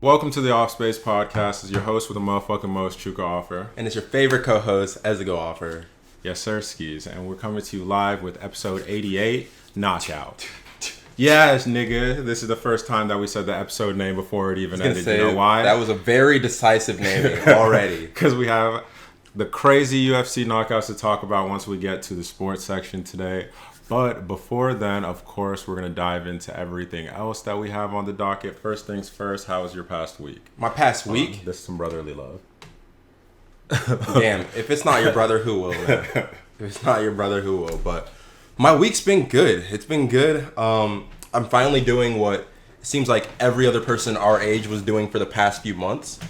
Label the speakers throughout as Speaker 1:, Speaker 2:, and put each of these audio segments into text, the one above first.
Speaker 1: Welcome to the Offspace podcast. It's your host with the motherfucking most, Chuka Offer.
Speaker 2: And it's your favorite co-host, Eazzyy Offer.
Speaker 1: Yes, sir, skis. And we're coming to you live with episode 88, Knockout. Yes, nigga. This is the first time that we said the episode name before it even ended. You know why?
Speaker 2: That was a very decisive naming already.
Speaker 1: Because we have the crazy UFC knockouts to talk about once we get to the sports section today. But before then, of course, we're going to dive into everything else that we have on the docket. First things first, how was your past week?
Speaker 2: My past week?
Speaker 1: This is some brotherly love.
Speaker 2: Damn, if it's not your brother, who will? Man? If it's not your brother, who will? But my week's been good. It's been good. I'm finally doing what it seems like every other person our age was doing for the past few months.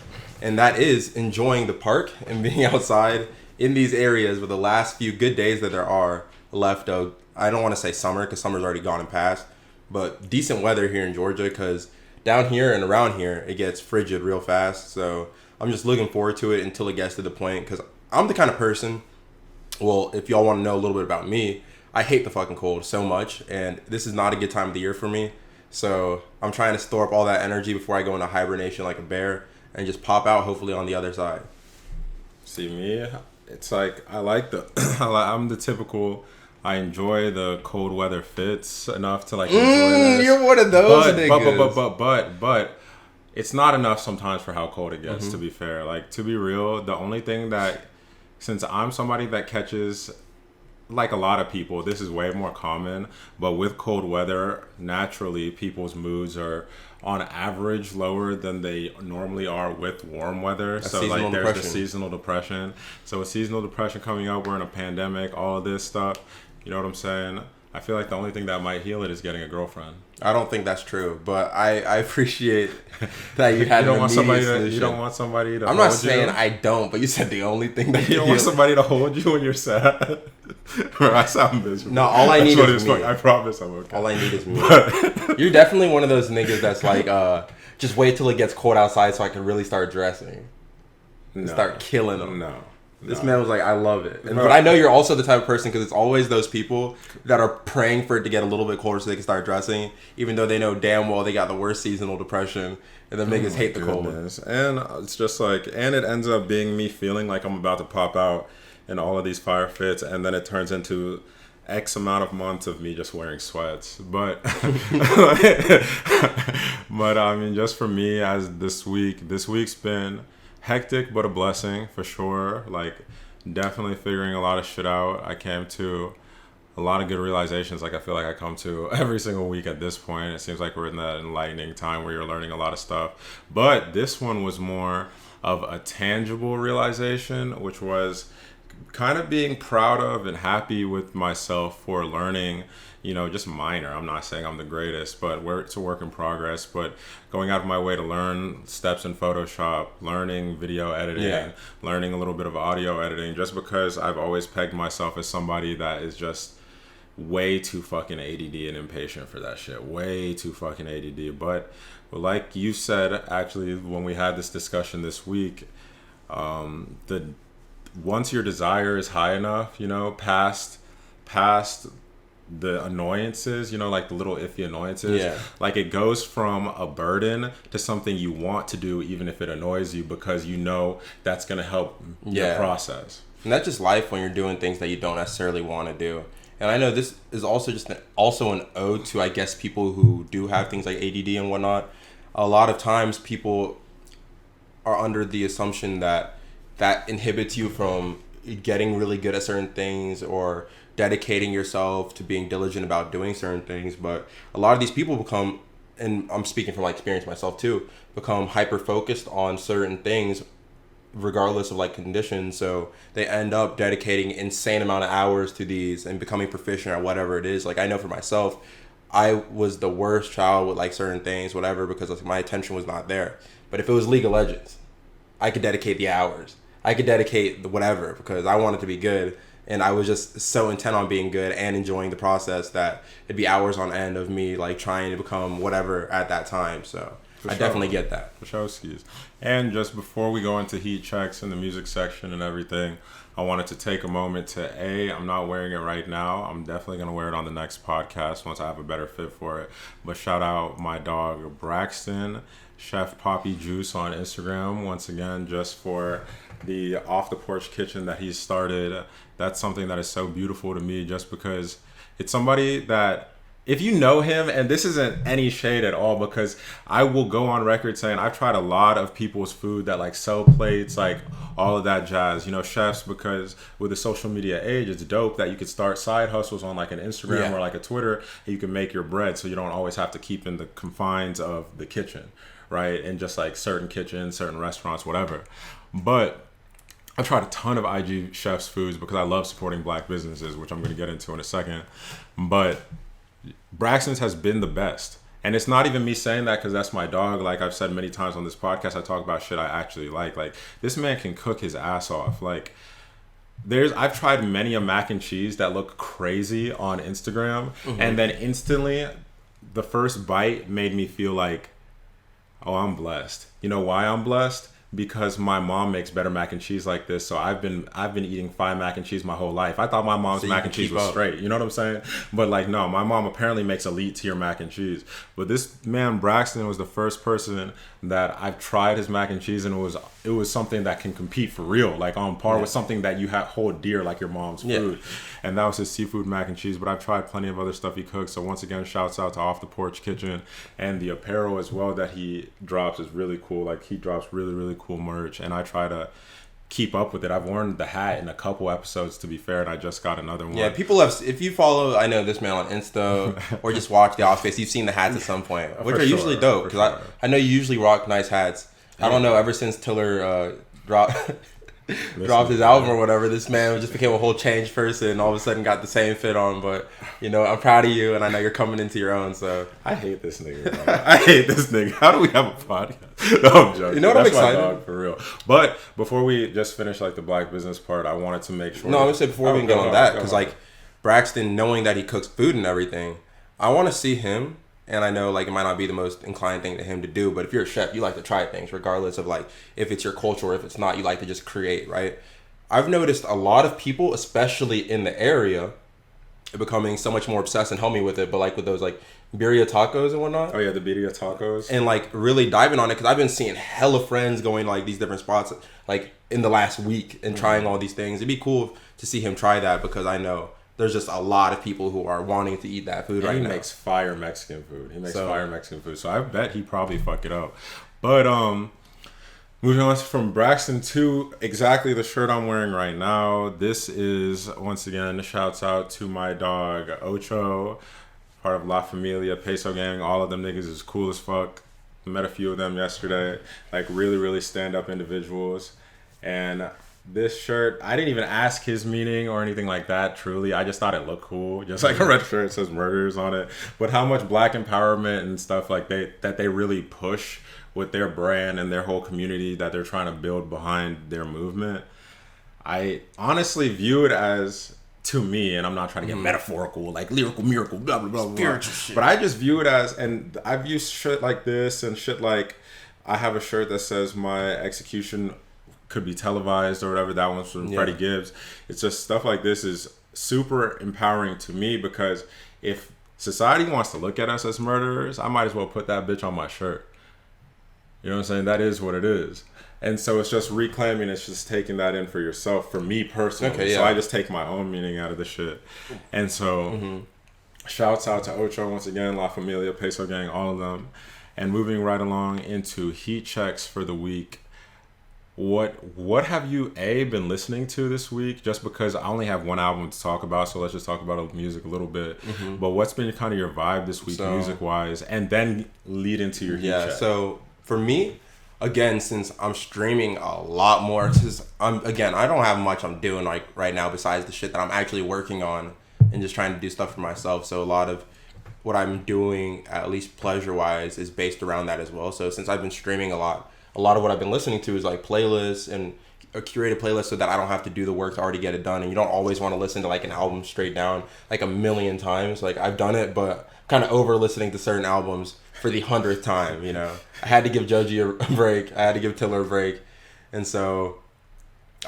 Speaker 2: And that is enjoying the park and being outside in these areas with the last few good days that there are left of. I don't want to say summer because summer's already gone and passed, but decent weather here in Georgia because down here and around here, it gets frigid real fast. So I'm just looking forward to it until it gets to the point because I'm the kind of person, well, if y'all want to know a little bit about me, I hate the fucking cold so much, and this is not a good time of the year for me. So I'm trying to store up all that energy before I go into hibernation like a bear and just pop out hopefully on the other side.
Speaker 1: See me, it's like I like I'm the typical. I enjoy the cold weather fits enough to like enjoy this.
Speaker 2: You're one of those niggas.
Speaker 1: But it's not enough sometimes for how cold it gets, to be fair. Like, to be real, the only thing that, since I'm somebody that catches, like a lot of people, this is way more common, but with cold weather, naturally, people's moods are on average lower than they normally are with warm weather. So like there's the seasonal depression. So with seasonal depression coming up, we're in a pandemic, all of this stuff. You know what I'm saying? I feel like the only thing that might heal it is getting a girlfriend.
Speaker 2: I don't think that's true, but I appreciate that you had
Speaker 1: you don't want somebody
Speaker 2: solution.
Speaker 1: You don't want somebody to
Speaker 2: I'm
Speaker 1: hold
Speaker 2: not saying
Speaker 1: you.
Speaker 2: I don't, but you said the only thing that
Speaker 1: you don't want somebody to hold you when you're sad. I sound miserable.
Speaker 2: No, all I need is me.
Speaker 1: I promise I'm okay.
Speaker 2: All I need is me. You're definitely one of those niggas that's like, just wait till it gets cold outside so I can really start dressing. And start killing them.
Speaker 1: No.
Speaker 2: This man was like, I love it. But I know you're also the type of person, because it's always those people that are praying for it to get a little bit colder so they can start dressing, even though they know damn well they got the worst seasonal depression, and then niggas hate the cold.
Speaker 1: And it's just like, and it ends up being me feeling like I'm about to pop out in all of these fire fits, and then it turns into X amount of months of me just wearing sweats. But but I mean, just for me, as this week's been hectic, but a blessing for sure. Like, definitely figuring a lot of shit out. I came to a lot of good realizations. Like, I feel like I come to every single week at this point. It seems like we're in that enlightening time where you're learning a lot of stuff. But this one was more of a tangible realization, which was kind of being proud of and happy with myself for learning, you know, just minor. I'm not saying I'm the greatest, but it's a work in progress. But going out of my way to learn steps in Photoshop, learning video editing, learning a little bit of audio editing, just because I've always pegged myself as somebody that is just way too fucking ADD and impatient for that shit. Way too fucking ADD. But like you said, actually, when we had this discussion this week, once your desire is high enough, you know, past the annoyances, you know, like the little iffy annoyances, like it goes from a burden to something you want to do, even if it annoys you, because you know that's going to help your process.
Speaker 2: And that's just life when you're doing things that you don't necessarily want to do. And I know this is also just also an ode to, I guess, people who do have things like ADD and whatnot. A lot of times people are under the assumption that inhibits you from getting really good at certain things or dedicating yourself to being diligent about doing certain things. But a lot of these people become, and I'm speaking from like experience myself too, become hyper focused on certain things regardless of like conditions. So they end up dedicating insane amount of hours to these and becoming proficient at whatever it is. Like, I know for myself, I was the worst child with like certain things, whatever, because like, my attention was not there. But if it was League of Legends, I could dedicate the hours. I could dedicate the whatever because I wanted to be good, and I was just so intent on being good and enjoying the process that it'd be hours on end of me like trying to become whatever at that time. So I definitely get that.
Speaker 1: For sure, skis. And just before we go into heat checks in the music section and everything, I wanted to take a moment to I'm not wearing it right now. I'm definitely going to wear it on the next podcast once I have a better fit for it. But shout out my dog Braxton, Chef Poppy Juice on Instagram, once again, just for the off the porch kitchen that he started. That's something that is so beautiful to me, just because it's somebody that, if you know him, and this isn't any shade at all, because I will go on record saying I've tried a lot of people's food that like sell plates, like all of that jazz, you know, chefs, because with the social media age, it's dope that you could start side hustles on like an Instagram or like a Twitter, and you can make your bread, so you don't always have to keep in the confines of the kitchen, right? And just like certain kitchens, certain restaurants, whatever. But I've tried a ton of IG chefs' foods because I love supporting black businesses, which I'm going to get into in a second. But Braxton's has been the best. And it's not even me saying that because that's my dog. Like I've said many times on this podcast, I talk about shit I actually like. Like, this man can cook his ass off. Like, I've tried many a mac and cheese that look crazy on Instagram. Mm-hmm. And then instantly, the first bite made me feel like, oh, I'm blessed. You know why I'm blessed? Because my mom makes better mac and cheese like this. So I've been eating fine mac and cheese my whole life. I thought my mom's mac and cheese was straight. You know what I'm saying? But like, no, my mom apparently makes elite tier mac and cheese. But this man Braxton was the first person that I've tried his mac and cheese, and it was something that can compete for real, like on par with something that you hold dear, like your mom's food. And that was his seafood mac and cheese. But I've tried plenty of other stuff he cooks. So once again, shouts out to Off the Porch Kitchen, and the apparel as well that he drops is really cool. Like, he drops really, really cool merch, and I try to keep up with it. I've worn the hat in a couple episodes, to be fair, and I just got another one.
Speaker 2: Yeah, people have, if you follow, I know this man on Insta or just watch the Offspace, you've seen the hats at some point, which are usually dope, because I know you usually rock nice hats. I don't know, ever since Tiller dropped his album or whatever, this man just became a whole changed person and all of a sudden got the same fit on. But, you know, I'm proud of you, and I know you're coming into your own, so.
Speaker 1: I hate this nigga, bro. I hate this nigga. How do we have a podcast? No, I'm joking.
Speaker 2: You know what, I'm excited?
Speaker 1: My dog, for real. But before we just finish like the black business part, I wanted to make sure.
Speaker 2: No, I'm gonna say before we can get on that, because like Braxton, knowing that he cooks food and everything, I want to see him. And I know like it might not be the most inclined thing to him to do, but if you're a chef, you like to try things regardless of like if it's your culture or if it's not, you like to just create, right? I've noticed a lot of people, especially in the area, becoming so much more obsessed, and help me with it, but like with those like birria tacos and whatnot.
Speaker 1: Oh yeah, the birria tacos.
Speaker 2: And like really diving on it, because I've been seeing hella friends going to like these different spots like in the last week and trying all these things. It'd be cool to see him try that, because I know there's just a lot of people who are wanting to eat that food right now.
Speaker 1: He makes fire Mexican food. So I bet he probably fuck it up. But moving on from Braxton to exactly the shirt I'm wearing right now. This is, once again, shouts out to my dog Ocho, part of La Familia, Peso Gang. All of them niggas is cool as fuck. Met a few of them yesterday. Like, really, really stand-up individuals. And this shirt, I didn't even ask his meaning or anything like that, truly. I just thought it looked cool. Just like a red shirt, says murders on it. But how much black empowerment and stuff like that they really push with their brand and their whole community that they're trying to build behind their movement. I honestly view it as, to me, and I'm not trying to get metaphorical, like lyrical miracle, blah, blah, blah, blah. But I just view it as, and I've used shit like this and shit like, I have a shirt that says my execution could be televised or whatever. That one's from Freddie Gibbs. It's just stuff like this is super empowering to me, because if society wants to look at us as murderers, I might as well put that bitch on my shirt. You know what I'm saying? That is what it is. And so it's just reclaiming, it's just taking that in for yourself, for me personally. Okay, yeah. So I just take my own meaning out of the shit. And so shouts out to Ocho once again, La Familia, Peso Gang, all of them. And moving right along into heat checks for the week. What have you been listening to this week? Just because I only have one album to talk about, so let's just talk about music a little bit. But what's been kind of your vibe this week, music wise, and then lead into your heat check? So
Speaker 2: for me, again, since I'm streaming a lot more, since I don't have much I'm doing like right now besides the shit that I'm actually working on and just trying to do stuff for myself. So a lot of what I'm doing, at least pleasure wise, is based around that as well. So since I've been streaming a lot of what I've been listening to is like playlists and a curated playlist, so that I don't have to do the work to already get it done. And you don't always want to listen to like an album straight down like a million times. Like I've done it, but kind of over listening to certain albums for the 100th time. You know, I had to give Joji a break. I had to give Tiller a break, and so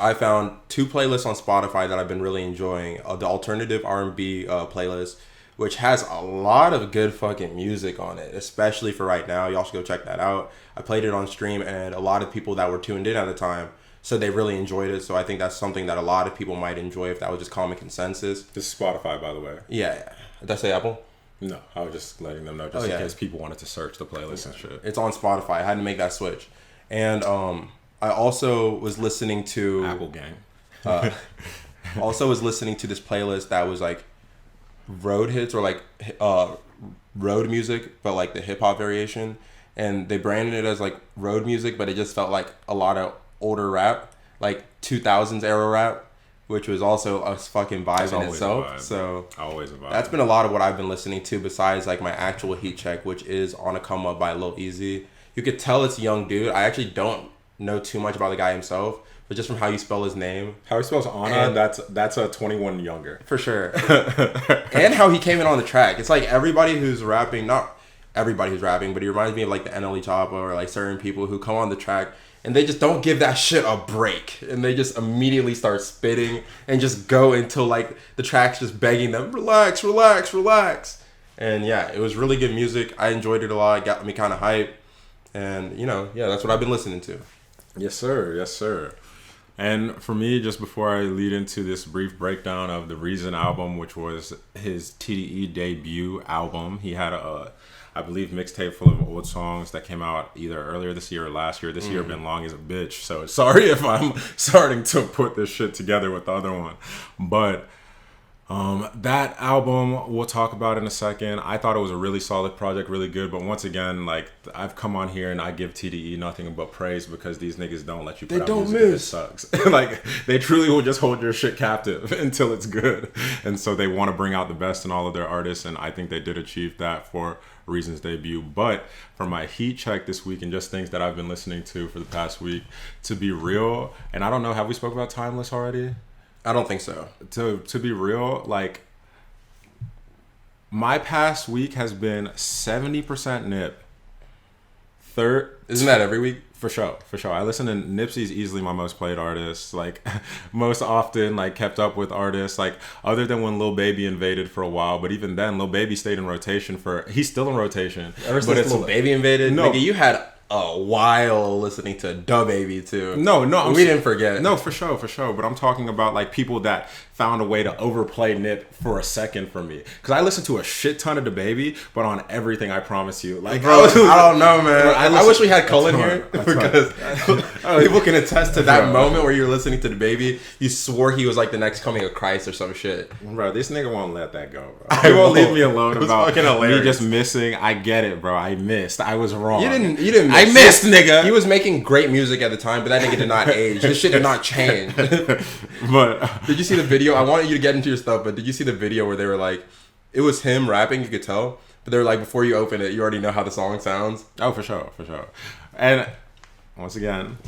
Speaker 2: I found 2 playlists on Spotify that I've been really enjoying. The alternative R&B playlist, which has a lot of good fucking music on it, especially for right now. Y'all should go check that out. I played it on stream, and a lot of people that were tuned in at the time said they really enjoyed it. So I think that's something that a lot of people might enjoy if that was just common consensus.
Speaker 1: This is Spotify, by the way.
Speaker 2: Yeah. Did I say Apple?
Speaker 1: No, I was just letting them know just in case people wanted to search the playlist and shit.
Speaker 2: It's on Spotify. I had to make that switch. And I also was listening to...
Speaker 1: Apple Gang.
Speaker 2: Also was listening to this playlist that was like road hits or like road music, but like the hip hop variation. And they branded it as like road music, but it just felt like a lot of older rap, like 2000s era rap, which was also a fucking vibe in itself. So
Speaker 1: always a vibe.
Speaker 2: That's been a lot of what I've been listening to besides like my actual heat check, which is On a Come Up by Lil Eazzyy. You could tell it's a young dude. I actually don't know too much about the guy himself, but just from how you spell his name.
Speaker 1: How he spells Onna, that's a 21 younger.
Speaker 2: For sure. And how he came in on the track. It's like everybody who's rapping, not everybody who's rapping, but he reminds me of like the NLE Choppa or like certain people who come on the track and they just don't give that shit a break. And they just immediately start spitting and just go until like the track's just begging them, relax, relax, relax. And yeah, it was really good music. I enjoyed it a lot. It got me kind of hyped. And, you know, yeah, that's what I've been listening to.
Speaker 1: Yes, sir. Yes, sir. And for me, just before I lead into this brief breakdown of the Reason album, which was his TDE debut album, he had I believe, mixtape full of old songs that came out either earlier this year or last year. This year been long as a bitch, so sorry if I'm starting to put this shit together with the other one. But that album we'll talk about in a second. I thought it was a really solid project, really good. But once again, like, I've come on here and I give TDE nothing but praise because these niggas don't let you put out music if it sucks. Like, they truly will just hold your shit captive until it's good. And so they want to bring out the best in all of their artists, and I think they did achieve that for Reason's debut. But for my heat check this week and just things that I've been listening to for the past week, to be real, and I don't know, have we spoke about Timeless already?
Speaker 2: I don't think so.
Speaker 1: To be real, like, my past week has been 70% Nip.
Speaker 2: Isn't that every week?
Speaker 1: For sure. I listen to Nipsey's easily my most played artist. Like, most often, like, kept up with artists. Like, other than when Lil Baby invaded for a while, but even then, Lil Baby stayed in rotation he's still in rotation.
Speaker 2: Ever since Lil Baby invaded? No. Nigga, you had a while listening to Da Baby too.
Speaker 1: No,
Speaker 2: we didn't forget.
Speaker 1: No, for sure. But I'm talking about like people that found a way to overplay Nip for a second for me. Because I listened to a shit ton of Da Baby, but on everything, I promise you. Like,
Speaker 2: bro, I don't know, man. I wish we had Cullen here because people can attest to that moment where you're listening to Da Baby. You swore he was like the next coming of Christ or some shit.
Speaker 1: Bro, this nigga won't let that go, bro. He won't leave me alone about me just missing. I get it, bro. I missed. I was wrong.
Speaker 2: You didn't miss.
Speaker 1: I missed, nigga.
Speaker 2: He was making great music at the time, but that nigga did not age. This shit did not change.
Speaker 1: But
Speaker 2: did you see the video? I wanted you to get into your stuff, but did you see the video where they were like, it was him rapping, you could tell, but they were like, before you open it, you already know how the song sounds.
Speaker 1: Oh, for sure. And once again,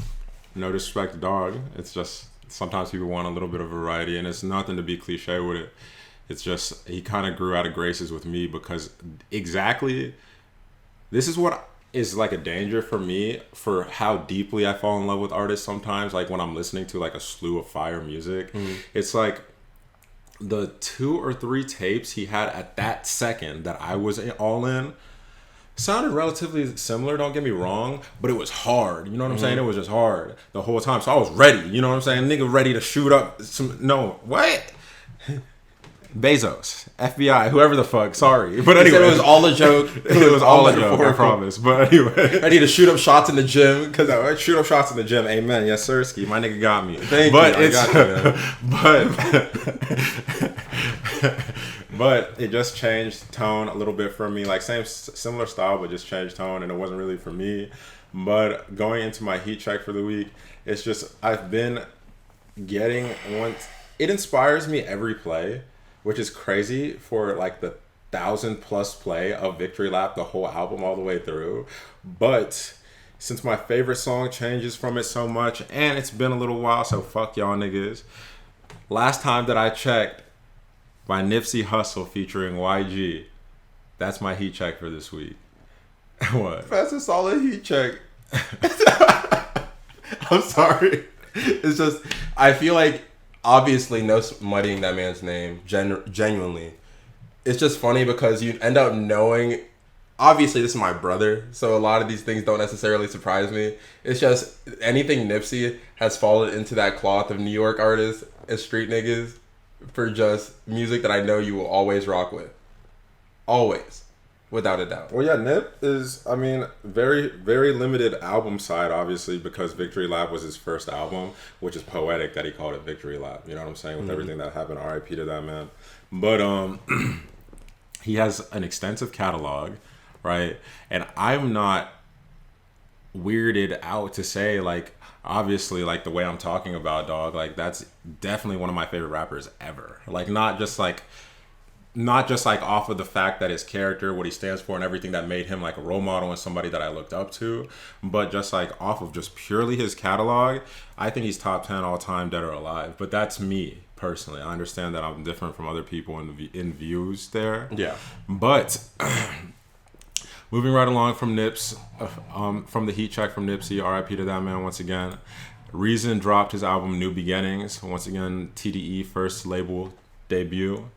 Speaker 1: no disrespect to Dog. It's just sometimes people want a little bit of variety, and it's nothing to be cliche with it. It's just he kind of grew out of graces with me because exactly this is what is like a danger for me for how deeply I fall in love with artists sometimes. Like when I'm listening to like a slew of fire music, it's like the 2 or 3 tapes he had at that second that I was all in sounded relatively similar, don't get me wrong, but it was hard. You know what I'm saying? It was just hard the whole time. So I was ready, you know what I'm saying? Nigga ready to shoot up what? Bezos, FBI, whoever the fuck, sorry. But anyway.
Speaker 2: It was all a joke.
Speaker 1: It was all a joke, I promise. But anyway.
Speaker 2: I need to shoot up shots in the gym.
Speaker 1: Because I shoot up shots in the gym. Amen. Yes, sir, Ski. My nigga got me.
Speaker 2: Thank you. I
Speaker 1: got you, but it just changed tone a little bit for me. Like similar style, but just changed tone. And it wasn't really for me. But going into my heat check for the week, it's just I've been getting it inspires me every play, which is crazy for like the 1,000+ play of Victory Lap, the whole album all the way through. But since my favorite song changes from it so much, and it's been a little while, so fuck y'all niggas. Last time that I checked, by Nipsey Hussle featuring YG, that's my heat check for this week. What?
Speaker 2: That's a solid heat check. I'm sorry. It's just, I feel like, obviously, no muddying that man's name, genuinely. It's just funny because you end up knowing, obviously, this is my brother, so a lot of these things don't necessarily surprise me. It's just, anything Nipsey has fallen into that cloth of New York artists and street niggas for just music that I know you will always rock with. Always. Without a doubt.
Speaker 1: Well, yeah, Nip is, I mean, very, very limited album side, obviously, because Victory Lap was his first album, which is poetic that he called it Victory Lap. You know what I'm saying? With everything that happened, R.I.P. to that man. But he has an extensive catalog, right? And I'm not weirded out to say, like, obviously, like, the way I'm talking about, dog, like, that's definitely one of my favorite rappers ever. Like, not just off of the fact that his character, what he stands for, and everything that made him like a role model and somebody that I looked up to, but just like off of just purely his catalog, I think he's top 10 all time, dead or alive. But that's me personally. I understand that I'm different from other people in views there.
Speaker 2: Yeah.
Speaker 1: But moving right along from Nips, from the heat check from Nipsey, R.I.P. to that man once again. Reason dropped his album New Beginnings, once again TDE first label debut.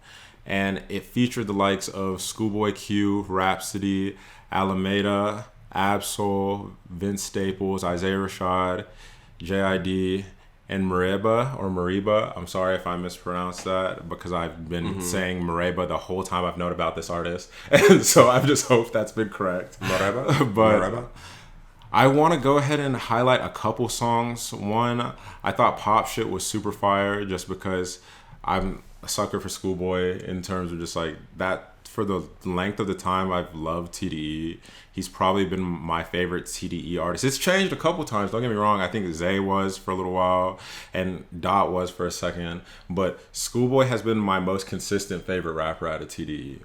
Speaker 1: And it featured the likes of Schoolboy Q, Rhapsody, Alameda, Absol, Vince Staples, Isaiah Rashad, JID, and Mariba. I'm sorry if I mispronounced that because I've been saying Mariba the whole time I've known about this artist. And so I just hope that's been correct.
Speaker 2: Mariba?
Speaker 1: But
Speaker 2: Mariba?
Speaker 1: I want to go ahead and highlight a couple songs. One, I thought Pop Shit was super fire just because I'm a sucker for Schoolboy in terms of just like that. For the length of the time I've loved TDE, he's probably been my favorite TDE artist. It's changed a couple times, don't get me wrong. I think Zay was for a little while and Dot was for a second, but Schoolboy has been my most consistent favorite rapper out of TDE.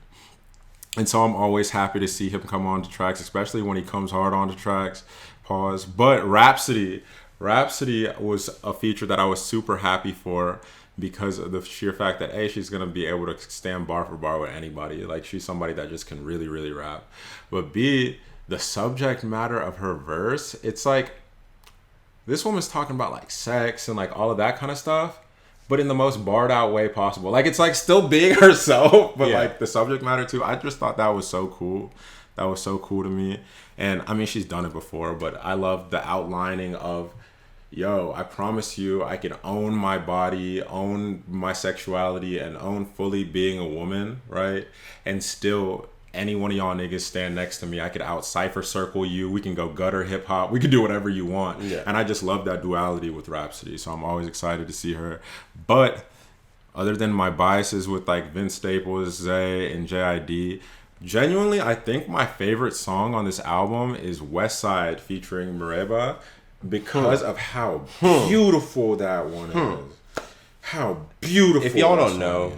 Speaker 1: And so I'm always happy to see him come on to tracks, especially when he comes hard onto tracks. Pause. But Rhapsody was a feature that I was super happy for, because of the sheer fact that A, she's going to be able to stand bar for bar with anybody. Like, she's somebody that just can really, really rap. But B, the subject matter of her verse, it's like, this woman's talking about, like, sex and, like, all of that kind of stuff, but in the most barred out way possible. Like, it's, like, still being herself, but, like, the subject matter, too. I just thought that was so cool. That was so cool to me. And, I mean, she's done it before, but I love the outlining of, yo, I promise you I can own my body, own my sexuality, and own fully being a woman, right? And still, any one of y'all niggas stand next to me. I could out-cypher circle you. We can go gutter hip-hop. We can do whatever you want. Yeah. And I just love that duality with Rhapsody. So I'm always excited to see her. But other than my biases with like Vince Staples, Zay, and JID, genuinely, I think my favorite song on this album is West Side featuring Mariba, because of how beautiful that one is. How beautiful.
Speaker 2: If y'all don't know,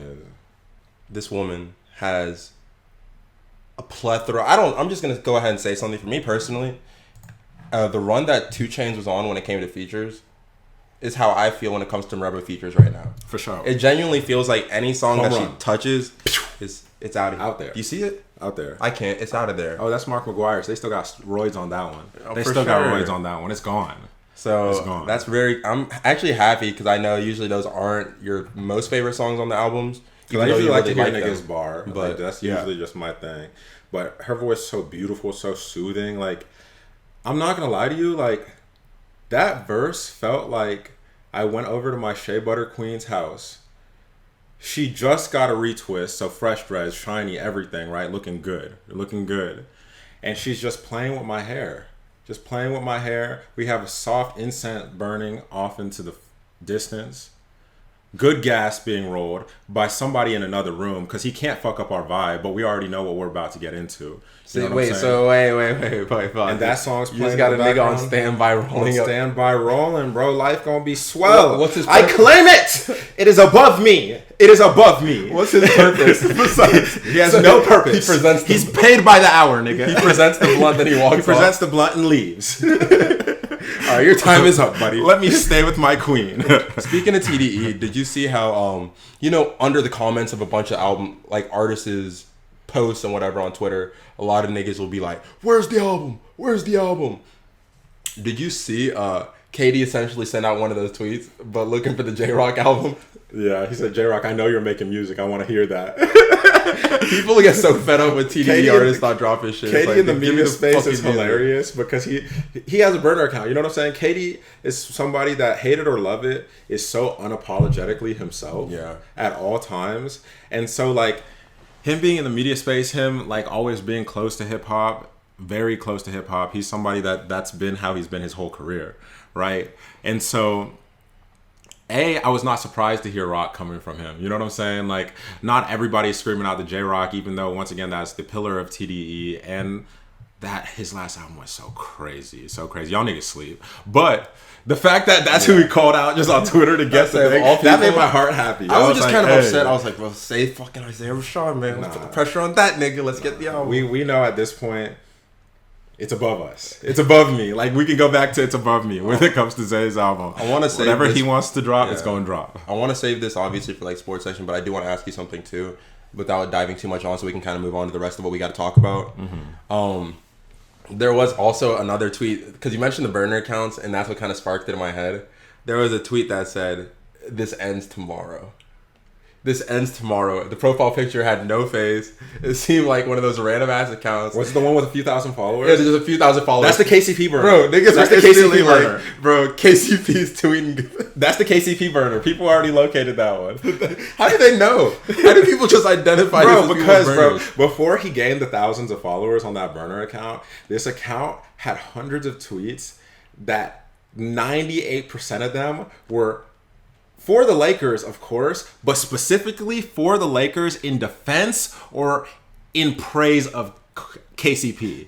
Speaker 2: this woman has a plethora. I'm just going to go ahead and say something for me personally. The run that 2 Chainz was on when it came to features is how I feel when it comes to Mariba features right now.
Speaker 1: For sure.
Speaker 2: It genuinely feels like any song that she touches, it's out
Speaker 1: there.
Speaker 2: Do you see it?
Speaker 1: Out there.
Speaker 2: I can't. It's out of there.
Speaker 1: Oh, that's Mark McGuire's. They still got roids on that one.
Speaker 2: Oh,
Speaker 1: they still got roids on that one. It's gone.
Speaker 2: So
Speaker 1: it's gone.
Speaker 2: That's I'm actually happy because I know usually those aren't your most favorite songs on the albums.
Speaker 1: Because I usually like to hear niggas bar,
Speaker 2: but
Speaker 1: like, that's usually just my thing. But her voice is so beautiful, so soothing. Like, I'm not gonna lie to you, like, that verse felt like I went over to my Shea Butter Queen's house. She just got a retwist, so fresh dreads, shiny, everything, right? Looking good. And she's just playing with my hair. We have a soft incense burning off into the distance. Good gas being rolled by somebody in another room because he can't fuck up our vibe, but we already know what we're about to get into.
Speaker 2: Wait.
Speaker 1: And that song's playing.
Speaker 2: You just got a nigga on standby rolling.
Speaker 1: Standby rolling, bro. Life gonna be swell.
Speaker 2: What's his
Speaker 1: purpose? I claim it. It is above me.
Speaker 2: What's his purpose?
Speaker 1: He has no purpose. He's paid by the hour, nigga.
Speaker 2: He presents the blunt, then he walks.
Speaker 1: He presents the blunt and leaves.
Speaker 2: All right, your time is up, buddy.
Speaker 1: Let me stay with my queen.
Speaker 2: Speaking of TDE, did you see how under the comments of a bunch of artists' posts and whatever on Twitter, a lot of niggas will be like, "Where's the album? Where's the album?" Did you see Katie essentially sent out one of those tweets, but looking for the J-Rock album?
Speaker 1: Yeah, he said, J-Rock, I know you're making music. I want to hear that.
Speaker 2: People get so fed up with TDE artists not dropping shit.
Speaker 1: Katie
Speaker 2: like,
Speaker 1: in the media space is
Speaker 2: music.
Speaker 1: hilarious because he has a burner account. You know what I'm saying? Katie is somebody that, hate it or love it, is so unapologetically himself at all times. And so, like, him being in the media space, him, like, always being close to hip-hop, very close to hip-hop, he's somebody that's been how he's been his whole career, right? And so... I was not surprised to hear rock coming from him. You know what I'm saying? Like, not everybody's screaming out the J-Rock, even though, once again, that's the pillar of TDE. And that his last album was so crazy. So crazy. Y'all niggas sleep. But the fact that that's who he called out just on Twitter to get the thing, that made my heart happy.
Speaker 2: I was just like, kind of upset. I was like, well, say fucking Isaiah Rashad, man. Let's put the pressure on that nigga. Let's get the album.
Speaker 1: We know at this point, it's above us. It's above me. Like, we can go back to it's above me when it comes to Zay's album.
Speaker 2: I want to say
Speaker 1: whatever he wants to drop, it's going to drop.
Speaker 2: I want to save this obviously for like sports section, but I do want to ask you something too, without diving too much on, so we can kind of move on to the rest of what we got to talk about. There was also another tweet because you mentioned the burner accounts, and that's what kind of sparked it in my head. There was a tweet that said, "This ends tomorrow." This ends tomorrow. The profile picture had no face. It seemed like one of those random ass accounts.
Speaker 1: What's the one with a few thousand followers?
Speaker 2: Yeah, there's a few thousand followers.
Speaker 1: That's the KCP burner.
Speaker 2: Bro, niggas
Speaker 1: that's
Speaker 2: are
Speaker 1: the KCP burner.
Speaker 2: Like, bro, KCP's tweeting.
Speaker 1: That's the KCP burner. People already located that one.
Speaker 2: How do they know? How do people just identify
Speaker 1: this? Bro, before he gained the thousands of followers on that burner account, this account had hundreds of tweets that 98% of them were for the Lakers, of course, but specifically for the Lakers in defense or in praise of KCP.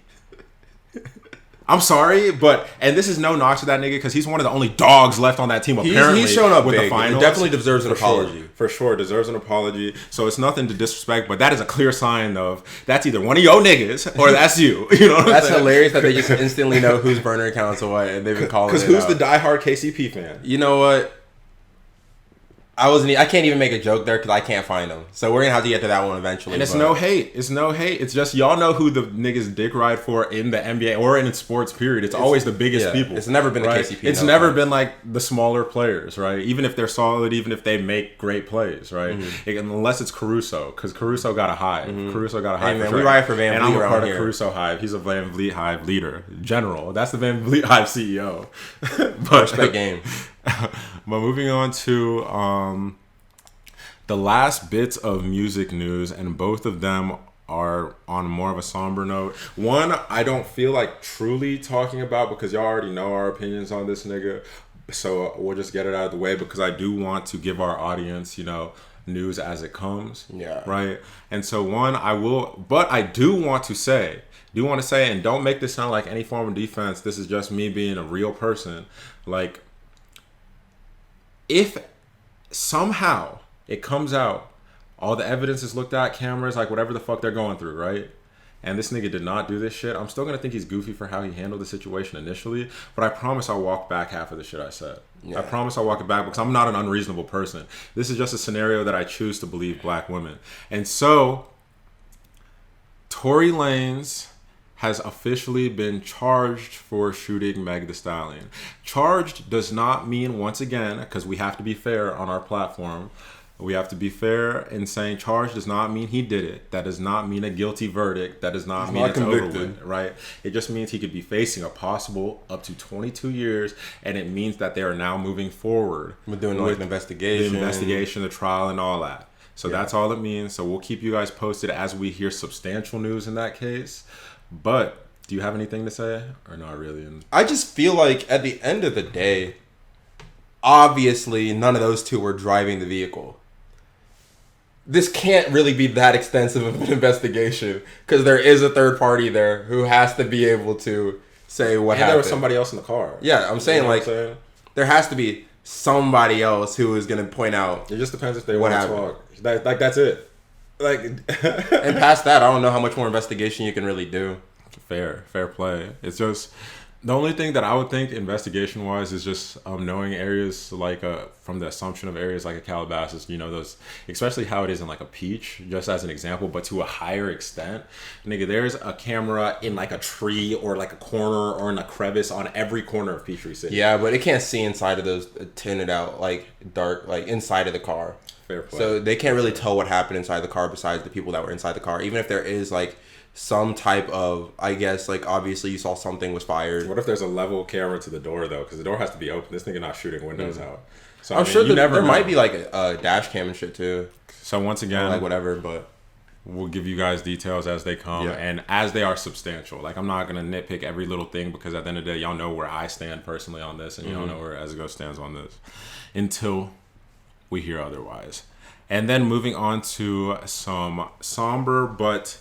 Speaker 1: I'm sorry, and this is no knock to that nigga because he's one of the only dogs left on that team. Apparently,
Speaker 2: he's shown up
Speaker 1: with
Speaker 2: big.
Speaker 1: The finals.
Speaker 2: He definitely deserves an apology.
Speaker 1: For sure, deserves an apology. So it's nothing to disrespect, but that is a clear sign of that's either one of your niggas or that's you. You know what
Speaker 2: that's
Speaker 1: I'm saying?
Speaker 2: Hilarious that they just instantly know whose burner accounts are what, and they've been calling it.
Speaker 1: Because who's the diehard KCP fan?
Speaker 2: You know what? I can't even make a joke there because I can't find them. So we're gonna have to get to that one eventually.
Speaker 1: And it's no hate. It's no hate. It's just y'all know who the niggas dick ride for in the NBA or in sports. Period. It's always the biggest people.
Speaker 2: It's never been the KCP.
Speaker 1: It's never been like the smaller players, right? Even if they're solid, even if they make great plays, right? Unless it's Caruso, because Caruso got a hive. Caruso got a hive.
Speaker 2: Hey, man, we ride for Van Vliet,
Speaker 1: and I'm a part of
Speaker 2: here.
Speaker 1: Caruso hive. He's a Van Vliet hive leader, general. That's the Van Vliet hive CEO. But
Speaker 2: respect game.
Speaker 1: But moving on to the last bits of music news, and both of them are on more of a somber note. One, I don't feel like truly talking about because y'all already know our opinions on this nigga. So we'll just get it out of the way because I do want to give our audience, news as it comes.
Speaker 2: Yeah.
Speaker 1: Right? And so one, I do want to say, and don't make this sound like any form of defense. This is just me being a real person. Like, if somehow it comes out, all the evidence is looked at, cameras, like whatever the fuck they're going through, right? And this nigga did not do this shit, I'm still gonna think he's goofy for how he handled the situation initially, but I promise I'll walk back half of the shit I said. Yeah. I promise I'll walk it back because I'm not an unreasonable person. This is just a scenario that I choose to believe black women. And so, Tory Lanez has officially been charged for shooting Meg Thee Stallion. Charged does not mean, once again, because we have to be fair on our platform, we have to be fair in saying charged does not mean he did it. That does not mean a guilty verdict. That does not mean it's over with, right? It just means he could be facing a possible up to 22 years, and it means that they are now moving forward.
Speaker 2: We're doing like an investigation.
Speaker 1: The investigation, the trial, and all that. So that's all it means. So we'll keep you guys posted as we hear substantial news in that case. But do you have anything to say or not really?
Speaker 2: I just feel like at the end of the day, obviously none of those two were driving the vehicle. This can't really be that extensive of an investigation because there is a third party there who has to be able to say what happened. And
Speaker 1: there was somebody else in the car.
Speaker 2: Yeah, I'm saying there has to be somebody else who is going to point out.
Speaker 1: It just depends if they want to talk. That's it.
Speaker 2: And past that, I don't know how much more investigation you can really do.
Speaker 1: Fair play. It's just The only thing that I would think investigation wise is just knowing areas like from the assumption of areas like a Calabasas, those, especially how it is in like a Peach, just as an example, but to a higher extent. Nigga, there's a camera in like a tree or like a corner or in a crevice on every corner of Peachtree City.
Speaker 2: Yeah, but it can't see inside of those tinted out, like dark, like inside of the car.
Speaker 1: Fair play.
Speaker 2: So they can't really tell what happened inside the car besides the people that were inside the car. Even if there is like some type of, I guess, like obviously you saw something was fired.
Speaker 1: What if there's a level camera to the door though? Because the door has to be open. This nigga not shooting windows out. So
Speaker 2: I'm sure there might be like a dash cam and shit too.
Speaker 1: So once again,
Speaker 2: like whatever, but
Speaker 1: we'll give you guys details as they come and as they are substantial. Like I'm not gonna nitpick every little thing because at the end of the day, y'all know where I stand personally on this, and y'all know where Eazzyy stands on this until we hear otherwise. And then moving on to some somber but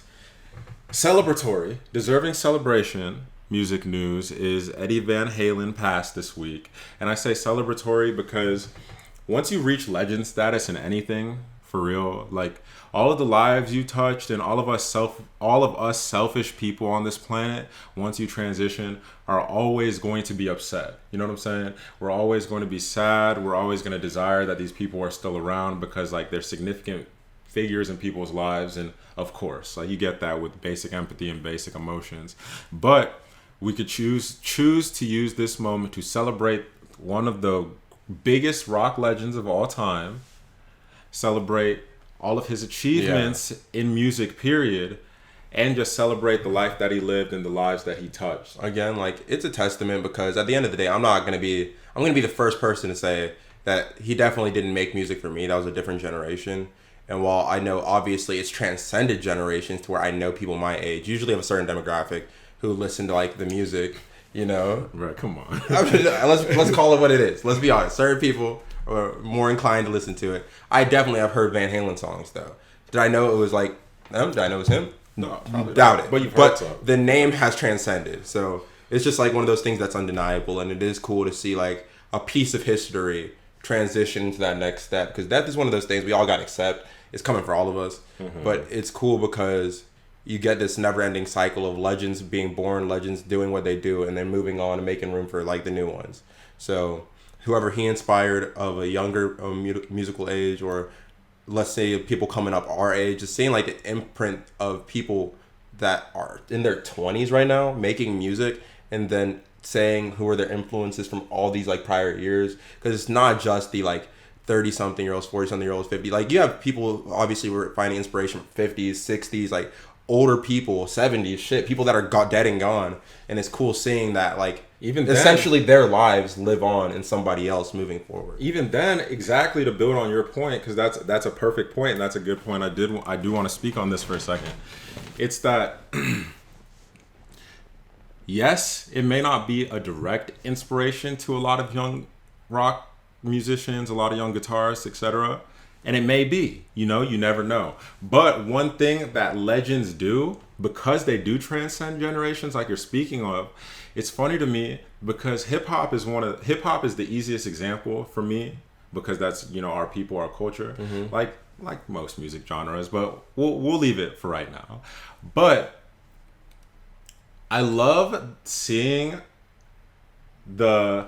Speaker 1: celebratory, deserving celebration music news is Eddie Van Halen passed this week. And I say celebratory because once you reach legend status in anything, for real, like all of the lives you touched and all of us selfish people on this planet, once you transition, are always going to be upset. You know what I'm saying? We're always going to be sad. We're always going to desire that these people are still around because like they're significant figures in people's lives, and of course, like you get that with basic empathy and basic emotions. But we could choose to use this moment to celebrate one of the biggest rock legends of all time, celebrate all of his achievements in music, period, and just celebrate the life that he lived and the lives that he touched.
Speaker 2: Again, like it's a testament because at the end of the day, I'm gonna be the first person to say that he definitely didn't make music for me. That was a different generation. And while I know obviously it's transcended generations to where I know people my age, usually of a certain demographic, who listen to like the music,
Speaker 1: Right, come on.
Speaker 2: let's call it what it is. Let's be honest. Certain people are more inclined to listen to it. I definitely have heard Van Halen songs though. Did I know it was like them? Did I know it was him?
Speaker 1: No,
Speaker 2: doubt it.
Speaker 1: But you've heard some.
Speaker 2: The name has transcended. So it's just like one of those things that's undeniable, and it is cool to see like a piece of history transition to that next step, because death is one of those things we all got to accept. It's coming for all of us. But it's cool because you get this never-ending cycle of legends being born, legends doing what they do, and then moving on and making room for like the new ones. So whoever he inspired of a younger musical age, or let's say people coming up our age, just seeing like the imprint of people that are in their 20s right now making music, and then saying who are their influences from all these like prior years, because it's not just the like 30-something-year-olds, 40-something-year-olds, 50. Like you have people obviously were finding inspiration from 50s, 60s, like older people, 70s, shit, people that are dead and gone, and it's cool seeing that like even essentially their lives live on in somebody else moving forward.
Speaker 1: Even then, exactly, to build on your point, because that's a perfect point, and that's a good point. I do want to speak on this for a second. It's that yes, it may not be a direct inspiration to a lot of young rock musicians, a lot of young guitarists, etc. And it may be, you never know. But one thing that legends do, because they do transcend generations like you're speaking of, it's funny to me because hip hop is the easiest example for me, because that's, our people, our culture, like most music genres, but we'll leave it for right now. But I love seeing the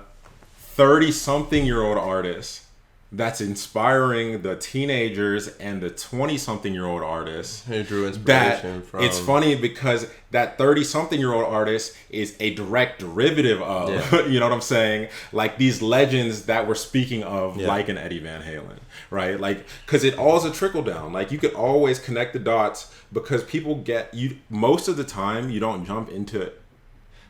Speaker 1: 30-something-year-old artist that's inspiring the teenagers and the 20-something-year-old artists.
Speaker 2: He drew inspiration from.
Speaker 1: It's funny because that 30-something-year-old artist is a direct derivative of, you know what I'm saying? Like these legends that we're speaking of, like an Eddie Van Halen, right? Like, because it all is a trickle down. Like you could always connect the dots, because people most of the time you don't jump into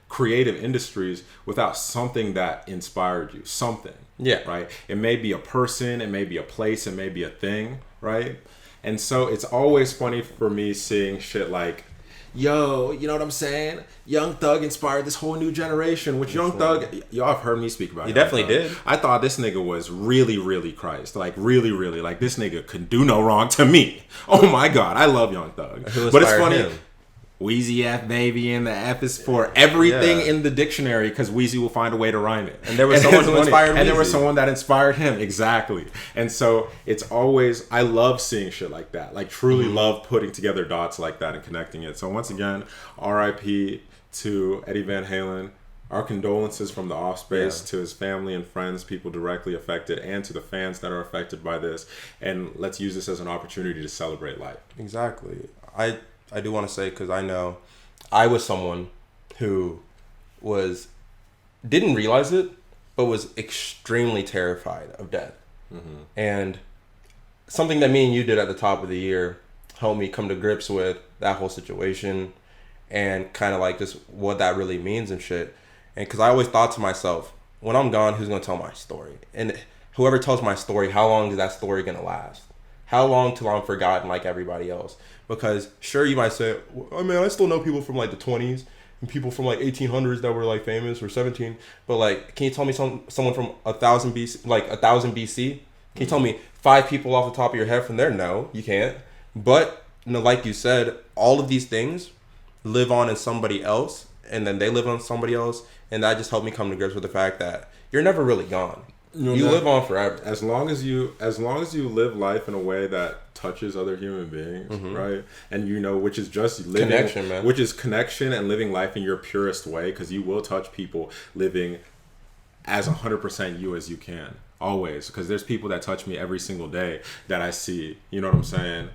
Speaker 1: creative industries without something that inspired you, something.
Speaker 2: Yeah.
Speaker 1: Right? It may be a person, it may be a place, it may be a thing, right? And so it's always funny for me seeing shit like, yo, you know what I'm saying? Young Thug inspired this whole new generation, which Young Thug, y'all have heard me speak about.
Speaker 2: He definitely did.
Speaker 1: I thought this nigga was really, really Christ. Like, really, really. Like, this nigga could do no wrong to me. Oh my God, I love Young Thug. But it's funny.
Speaker 2: Him?
Speaker 1: Wheezy F, baby, and the F is for everything in the dictionary, because Wheezy will find a way to rhyme it.
Speaker 2: And there was someone who inspired Wheezy.
Speaker 1: And there was someone that inspired him, exactly. And so it's always, I love seeing shit like that. Like, truly love putting together dots like that and connecting it. So once again, R.I.P. to Eddie Van Halen. our condolences from the Offspace to his family and friends, people directly affected, and to the fans that are affected by this. And let's use this as an opportunity to celebrate life.
Speaker 2: Exactly. I do want to say, because I know I was someone who didn't realize it, but was extremely terrified of death. Mm-hmm. And something that me and you did at the top of the year helped me come to grips with that whole situation and kind of like just what that really means and shit. And because I always thought to myself, when I'm gone, who's going to tell my story? And whoever tells my story, how long is that story going to last? How long till I'm forgotten like everybody else? Because sure, you might say, I mean, I still know people from like the 20s and people from like 1800s that were like famous, or 17. But like, can you tell me someone from 1000 BC, like 1000 BC? Can you tell me 5 people off the top of your head from there? No, you can't. But like you said, all of these things live on in somebody else, and then they live on somebody else, and that just helped me come to grips with the fact that you're never really gone. You live on forever.
Speaker 1: As long as you live life in a way that touches other human beings, right? And which is just living connection, man. Which is connection and living life in your purest way, because you will touch people living as 100% you as you can. Always, because there's people that touch me every single day that I see. You know what I'm saying?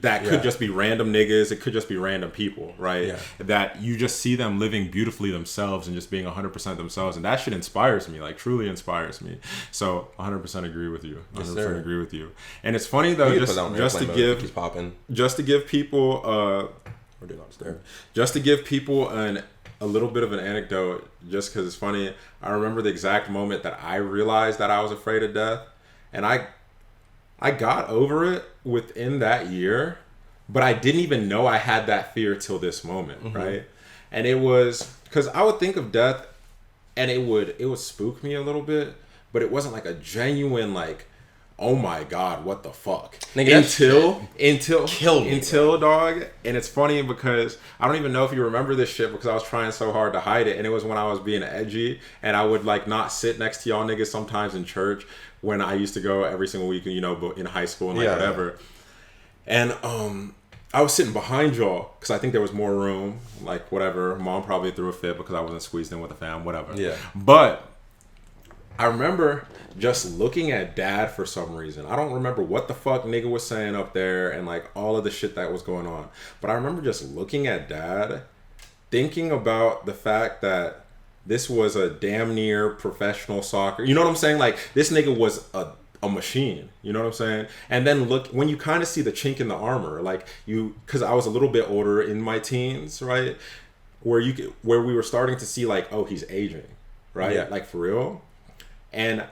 Speaker 1: That could just be random niggas. It could just be random people, right? Yeah. That you just see them living beautifully themselves and just being 100% themselves. And that shit inspires me, like truly inspires me. So 100% agree with you. 100% agree with you. And it's funny though, just to give people,
Speaker 2: we're doing upstairs.
Speaker 1: Just to give people a little bit of an anecdote, just because it's funny. I remember the exact moment that I realized that I was afraid of death. And I got over it within that year, but I didn't even know I had that fear till this moment, right? And it was because I would think of death and it would spook me a little bit, but it wasn't like a genuine like, oh my God, what the fuck?
Speaker 2: Nigga,
Speaker 1: until dog. And it's funny because I don't even know if you remember this shit, because I was trying so hard to hide it. And it was when I was being edgy, and I would like not sit next to y'all niggas sometimes in church when I used to go every single week, in high school and whatever. And I was sitting behind y'all because I think there was more room, like whatever. Mom probably threw a fit because I wasn't squeezed in with the fam, whatever.
Speaker 2: Yeah.
Speaker 1: But I remember just looking at Dad for some reason. I don't remember what the fuck nigga was saying up there and like all of the shit that was going on. But I remember just looking at Dad, thinking about the fact that this was a damn near professional soccer. You know what I'm saying? Like, this nigga was a machine. You know what I'm saying? And then look, when you kind of see the chink in the armor, like because I was a little bit older in my teens, right? Where we were starting to see like, oh, he's aging, right?
Speaker 2: Yeah.
Speaker 1: Like for real. And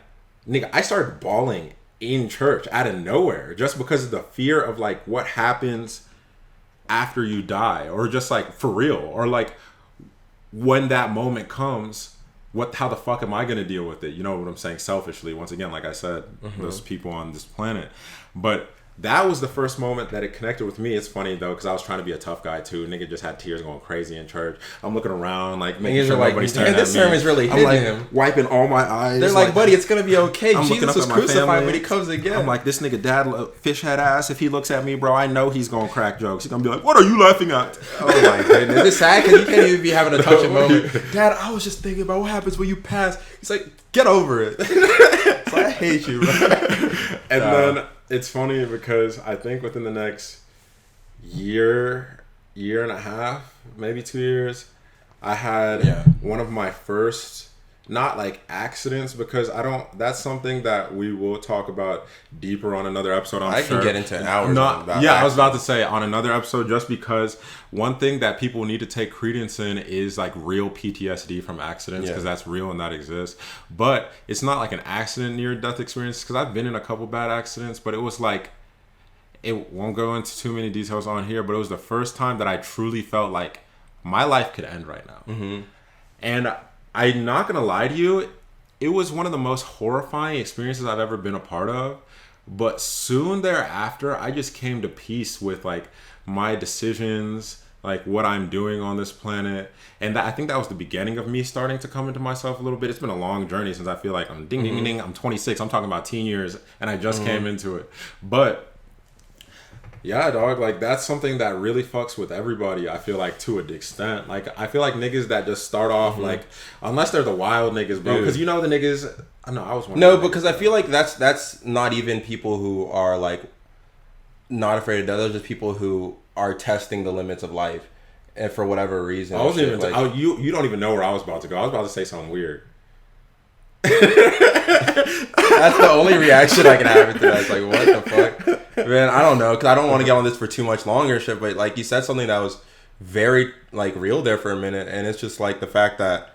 Speaker 1: nigga, I started bawling in church out of nowhere just because of the fear of like what happens after you die, or just like for real, or like when that moment comes, how the fuck am I gonna deal with it? You know what I'm saying? Selfishly, once again, like I said, those people on this planet. But that was the first moment that it connected with me. It's funny though, because I was trying to be a tough guy too. Nigga just had tears going crazy in church. I'm looking around, like making sure nobody's staring at me.
Speaker 2: This sermon's really hitting him.
Speaker 1: Wiping all my eyes.
Speaker 2: They're like, buddy, it's gonna be okay. Jesus was crucified, but he comes again.
Speaker 1: I'm like, this nigga Dad, fish head ass. If he looks at me, bro, I know he's gonna crack jokes. He's gonna be like, what are you laughing at?
Speaker 2: Oh my goodness, it's sad because you can't even be having a touching moment. Dad, I was just thinking about what happens when you pass. He's like, get over it. So I hate you, bro.
Speaker 1: And then it's funny because I think within the next year and a half, maybe 2 years, I had one of my first, not like accidents, because that's something that we will talk about deeper on another episode. I
Speaker 2: can get into hours.
Speaker 1: I was about to say on another episode, just because one thing that people need to take credence in is like real PTSD from accidents, because that's real and that exists. But it's not like an accident near death experience, because I've been in a couple bad accidents, but it was like, it won't go into too many details on here, but it was the first time that I truly felt like my life could end right now. And I'm not gonna lie to you, it was one of the most horrifying experiences I've ever been a part of. But soon thereafter, I just came to peace with like my decisions, like what I'm doing on this planet. And I think that was the beginning of me starting to come into myself a little bit. It's been a long journey since I feel like I'm ding, ding, ding. I'm 26. I'm talking about teen years, and I just came into it. But Yeah, dog. Like, that's something that really fucks with everybody. I feel like to an extent. Like, I feel like niggas that just start off like, unless they're the wild niggas, bro. Because you know the niggas. I know I was one.
Speaker 2: No, because I feel like that's not even people who are like not afraid of death. Those are just people who are testing the limits of life, and for whatever reason.
Speaker 1: I wasn't even. You don't even know where I was about to go. I was about to say something weird.
Speaker 2: That's the only reaction I can have to that. It's like, what the fuck, man? I don't know, because I don't want to get on this for too much longer, shit. But like, you said something that was very like real there for a minute, and it's just like the fact that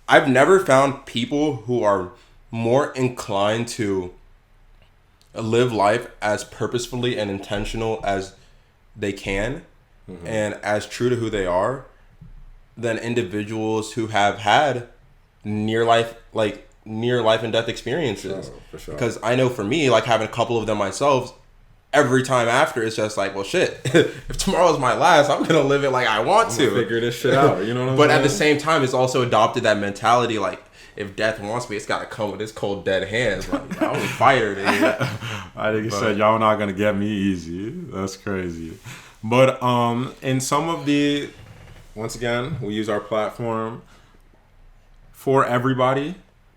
Speaker 2: I've never found people who are more inclined to live life as purposefully and intentional as they can, and as true to who they are, than individuals who have had near life and death experiences.
Speaker 1: For sure.
Speaker 2: Because I know for me, like having a couple of them myself, every time after it's just like, well, shit. If tomorrow's my last, I'm gonna live it like I want to.
Speaker 1: Figure this shit out. You know what I'm
Speaker 2: But
Speaker 1: saying?
Speaker 2: at the same time, it's also adopted that mentality, like, if death wants me, it's gotta come with its cold dead hands. Like, I was fired.
Speaker 1: I think you said y'all not gonna get me easy. That's crazy. But in some of the, once again, we use our platform for everybody,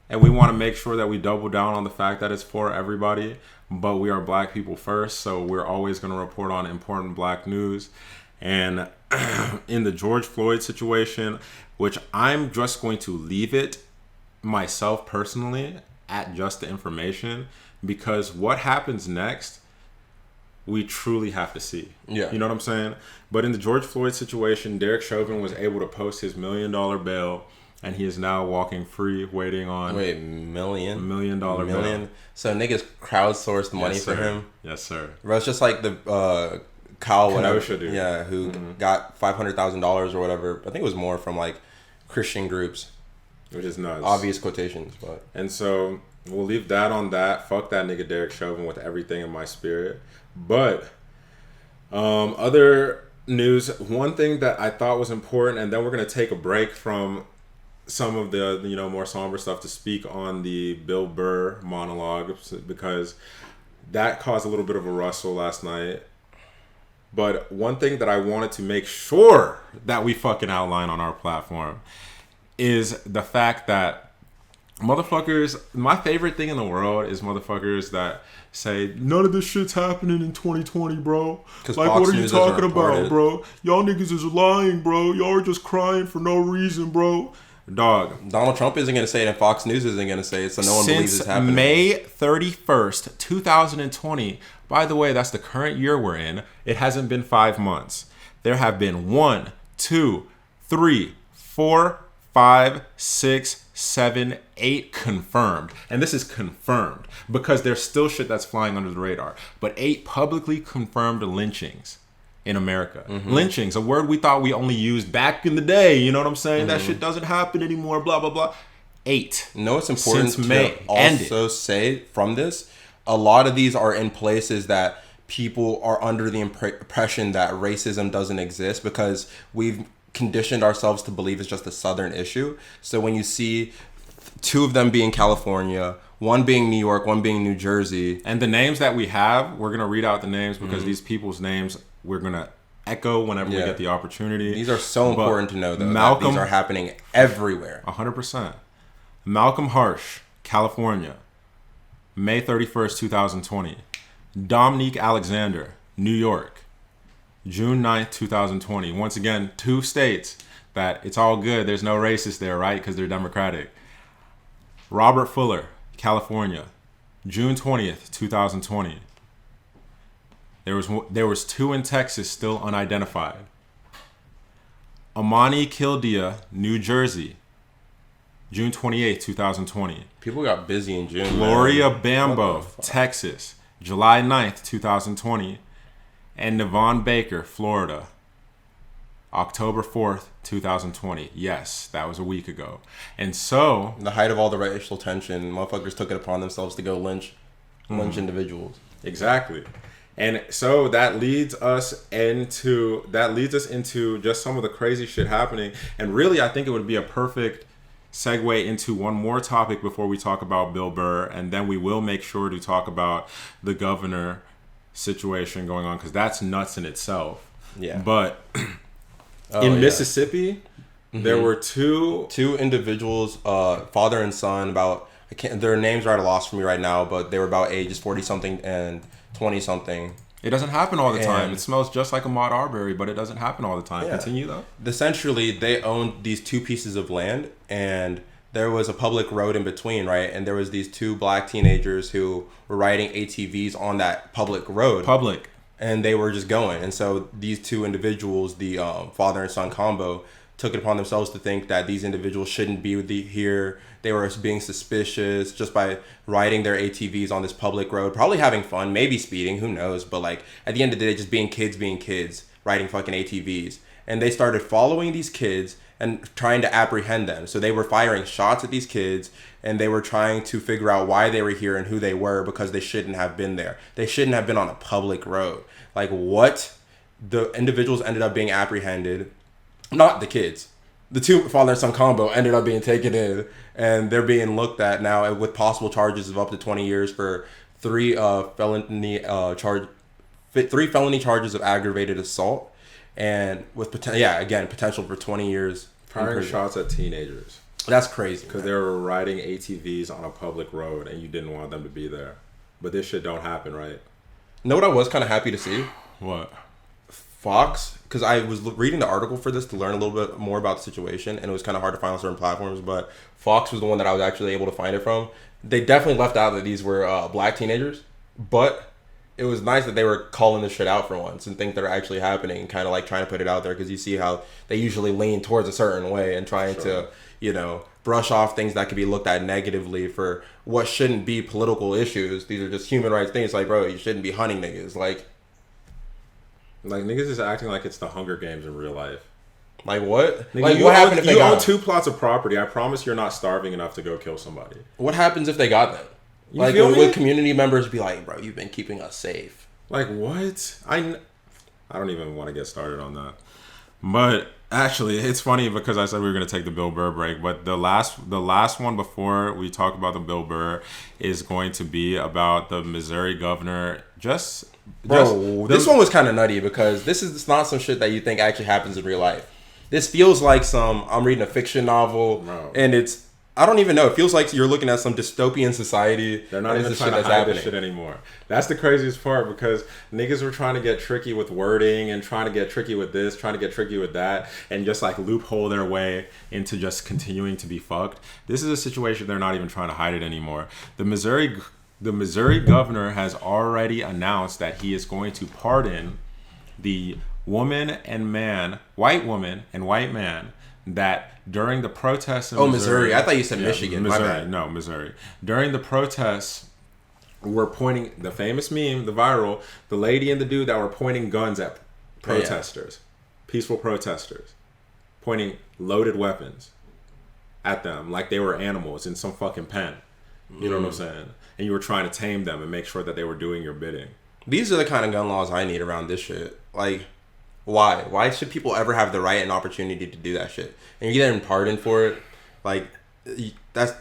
Speaker 1: and we want to make sure that we double down on the fact that it's for everybody, but we are black people first, so we're always going to report on important black news. And in the George Floyd situation, which I'm just going to leave it myself personally at just the information, because what happens next, we truly have to see.
Speaker 2: Yeah.
Speaker 1: You know what I'm saying? But in the George Floyd situation, Derek Chauvin was able to post his $1 million bail, and he is now walking free, waiting on
Speaker 2: $1 million?
Speaker 1: $1 million bail.
Speaker 2: So niggas crowdsourced money for him.
Speaker 1: Yes, sir.
Speaker 2: Bro, it's just like the Kyle, whatever,
Speaker 1: dude.
Speaker 2: yeah, who got $500,000 or whatever. I think it was more from like Christian groups,
Speaker 1: which is nuts.
Speaker 2: Obvious quotations, but
Speaker 1: and so we'll leave that on that. Fuck that nigga Derek Chauvin with everything in my spirit. But other news, one thing that I thought was important, and then we're gonna take a break from some of the more somber stuff to speak on the Bill Burr monologue, because that caused a little bit of a rustle last night. But one thing that I wanted to make sure that we fucking outline on our platform is the fact that motherfuckers, my favorite thing in the world is motherfuckers that say none of this shit's happening in 2020, bro. Like, Fox what are you talking about, bro? Y'all niggas is lying, bro. Y'all are just crying for no reason, bro. Dog.
Speaker 2: Donald Trump isn't going to say it, and Fox News isn't going to say it, so no one believes it's happening.
Speaker 1: Since May 31st, 2020, by the way, that's the current year we're in, it hasn't been 5 months. There have been 1, 2, 3, 4, 5, 6, 7, 8 confirmed. And this is confirmed because there's still shit that's flying under the radar. But 8 publicly confirmed lynchings in America. Lynchings, a word we thought we only used back in the day. You know what I'm saying? That shit doesn't happen anymore, blah, blah, blah. 8.
Speaker 2: No, it's important
Speaker 1: Since May.
Speaker 2: to also say from this, a lot of these are in places that people are under the impression that racism doesn't exist because we've conditioned ourselves to believe it's just a Southern issue. So when you see 2 of them being California, 1 being New York, 1 being New Jersey.
Speaker 1: And the names that we have, we're going to read out the names because these people's names we're going to echo whenever we get the opportunity.
Speaker 2: These are so important to know, though, that these are happening everywhere.
Speaker 1: 100%. Malcolm Harsh, California, May 31st, 2020. Dominique Alexander, New York, June 9th, 2020. Once again, 2 states that it's all good. There's no racist there, right? Because they're Democratic. Robert Fuller, California, June 20th, 2020. There was 2 in Texas still unidentified. Amani Kildia, New Jersey, June 28th, 2020.
Speaker 2: People got busy in June.
Speaker 1: Gloria Bambo, Texas, July 9th, 2020. And Nevon Baker, Florida, October 4th, 2020. Yes, that was a week ago. And so,
Speaker 2: the height of all the racial tension, motherfuckers took it upon themselves to go lynch individuals.
Speaker 1: Exactly. And so that leads us into just some of the crazy shit happening. And really, I think it would be a perfect segue into one more topic before we talk about Bill Burr, and then we will make sure to talk about the governor situation going on, because that's nuts in itself.
Speaker 2: Yeah.
Speaker 1: But in Mississippi, there were two
Speaker 2: individuals, father and son. Their names are at a loss for me right now, but they were about ages 40 something and 20 something.
Speaker 1: It doesn't happen all the time. It smells just like a Ahmaud Arbery, but it doesn't happen all the time. Yeah. Continue though.
Speaker 2: Essentially, they owned these two pieces of land, and there was a public road in between, right? And there was these two black teenagers who were riding ATVs on that public road. And they were just going. And so these two individuals, the father and son combo, took it upon themselves to think that these individuals shouldn't be here. They were being suspicious just by riding their ATVs on this public road, probably having fun, maybe speeding, who knows. But like at the end of the day, just being kids, riding fucking ATVs. And they started following these kids and trying to apprehend them. So they were firing shots at these kids, and they were trying to figure out why they were here and who they were, because they shouldn't have been there. They shouldn't have been on a public road. Like what? The individuals ended up being apprehended. Not the kids. The two father and son combo ended up being taken in, and they're being looked at now with possible charges of up to 20 years for three felony charges of aggravated assault, and with potential for 20 years.
Speaker 1: Firing shots at teenagers.
Speaker 2: That's crazy.
Speaker 1: Because they were riding ATVs on a public road, and you didn't want them to be there. But this shit don't happen, right?
Speaker 2: You know what I was kind of happy to see?
Speaker 1: What?
Speaker 2: Fox, because I was reading the article for this to learn a little bit more about the situation, and it was kind of hard to find on certain platforms, but Fox was the one that I was actually able to find it from. They definitely left out that these were black teenagers, but it was nice that they were calling this shit out for once and think that are actually happening, and kind of like trying to put it out there, because you see how they usually lean towards a certain way and trying to, brush off things that could be looked at negatively for what shouldn't be political issues. These are just human rights things. Like, bro, you shouldn't be hunting niggas. Like
Speaker 1: niggas is acting like it's the Hunger Games in real life.
Speaker 2: Like what?
Speaker 1: Nigga,
Speaker 2: like what happened if they got
Speaker 1: own 2 plots of property? I promise you're not starving enough to go kill somebody.
Speaker 2: What happens if they got them? Like would community members be like, bro, you've been keeping us safe?
Speaker 1: Like what? I don't even want to get started on that. But actually, it's funny because I said we were going to take the Bill Burr break, but the last one before we talk about the Bill Burr is going to be about the Missouri governor. This one
Speaker 2: was kind of nutty, because this is not some shit that you think actually happens in real life. This feels like I'm reading a fiction novel, and I don't even know. It feels like you're looking at some dystopian society.
Speaker 1: They're not even trying to hide this shit anymore. That's the craziest part, because niggas were trying to get tricky with wording and trying to get tricky with this, trying to get tricky with that, and just like loophole their way into just continuing to be fucked. This is a situation they're not even trying to hide it anymore. The Missouri governor has already announced that he is going to pardon the white woman and white man, that during the protests in
Speaker 2: Missouri. I thought you said Michigan.
Speaker 1: Missouri. No, Missouri. During the protests, we're pointing the famous meme, the viral, the lady and the dude that were pointing guns at protesters, peaceful protesters, pointing loaded weapons at them like they were animals in some fucking pen. You know what I'm saying? And you were trying to tame them and make sure that they were doing your bidding.
Speaker 2: These are the kind of gun laws I need around this shit. Like, why? Why should people ever have the right and opportunity to do that shit? And you're getting pardoned for it? Like, that's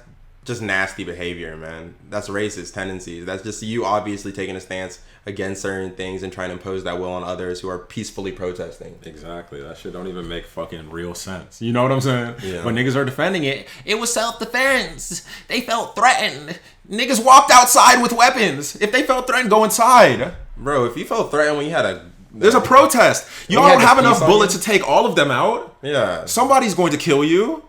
Speaker 2: just nasty behavior, man. That's racist tendencies. That's just you obviously taking a stance against certain things and trying to impose that will on others who are peacefully protesting.
Speaker 1: Exactly. That shit don't even make fucking real sense. You know what I'm saying?
Speaker 2: Yeah.
Speaker 1: When niggas are defending it, it was self-defense. They felt threatened. Niggas walked outside with weapons. If they felt threatened, go inside.
Speaker 2: Bro, if you felt threatened when you had
Speaker 1: there's a protest. Y'all don't have enough bullets to take all of them out.
Speaker 2: Yeah.
Speaker 1: Somebody's going to kill you.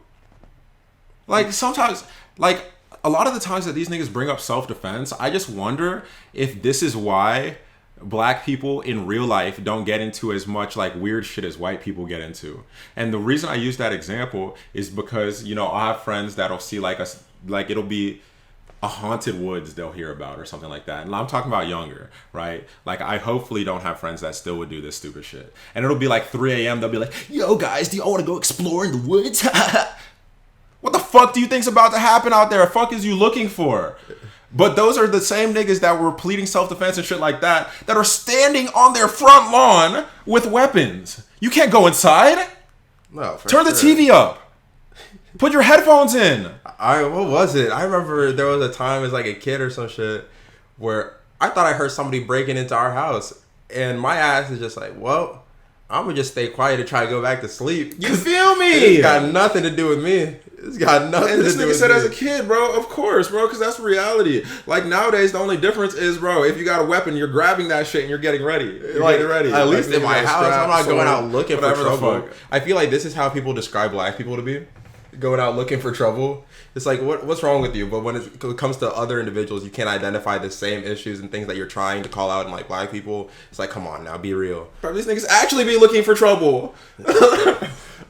Speaker 1: Like, sometimes, like, a lot of the times that these niggas bring up self-defense, I just wonder if this is why black people in real life don't get into as much, like, weird shit as white people get into. And the reason I use that example is because, I have friends that'll see, like, it'll be a haunted woods they'll hear about or something like that. And I'm talking about younger, right? Like, I hopefully don't have friends that still would do this stupid shit. And it'll be like 3 a.m. They'll be like, yo, guys, do y'all want to go explore in the woods? What the fuck do you think's about to happen out there? What the fuck is you looking for? But those are the same niggas that were pleading self-defense and shit like that are standing on their front lawn with weapons. You can't go inside.
Speaker 2: No,
Speaker 1: Turn the TV up. Put your headphones in.
Speaker 2: What was it? I remember there was a time as like a kid or some shit where I thought I heard somebody breaking into our house. And my ass is just like, well, I'm going to just stay quiet and try to go back to sleep.
Speaker 1: You feel me?
Speaker 2: It's got nothing to do with me. It's got nothing to do with me.
Speaker 1: And this nigga said as a kid, bro, of course, bro, because that's reality. Like, nowadays, the only difference is, bro, if you got a weapon, you're grabbing that shit and you're getting ready. Getting ready.
Speaker 2: At least in my house, I'm not going out looking for trouble.
Speaker 1: The fuck.
Speaker 2: I feel like this is how people describe black people to be. Going out looking for trouble. It's like, what's wrong with you? But when it comes to other individuals, you can't identify the same issues and things that you're trying to call out in like black people. It's like, come on now, be real.
Speaker 1: Bro, these niggas actually be looking for trouble.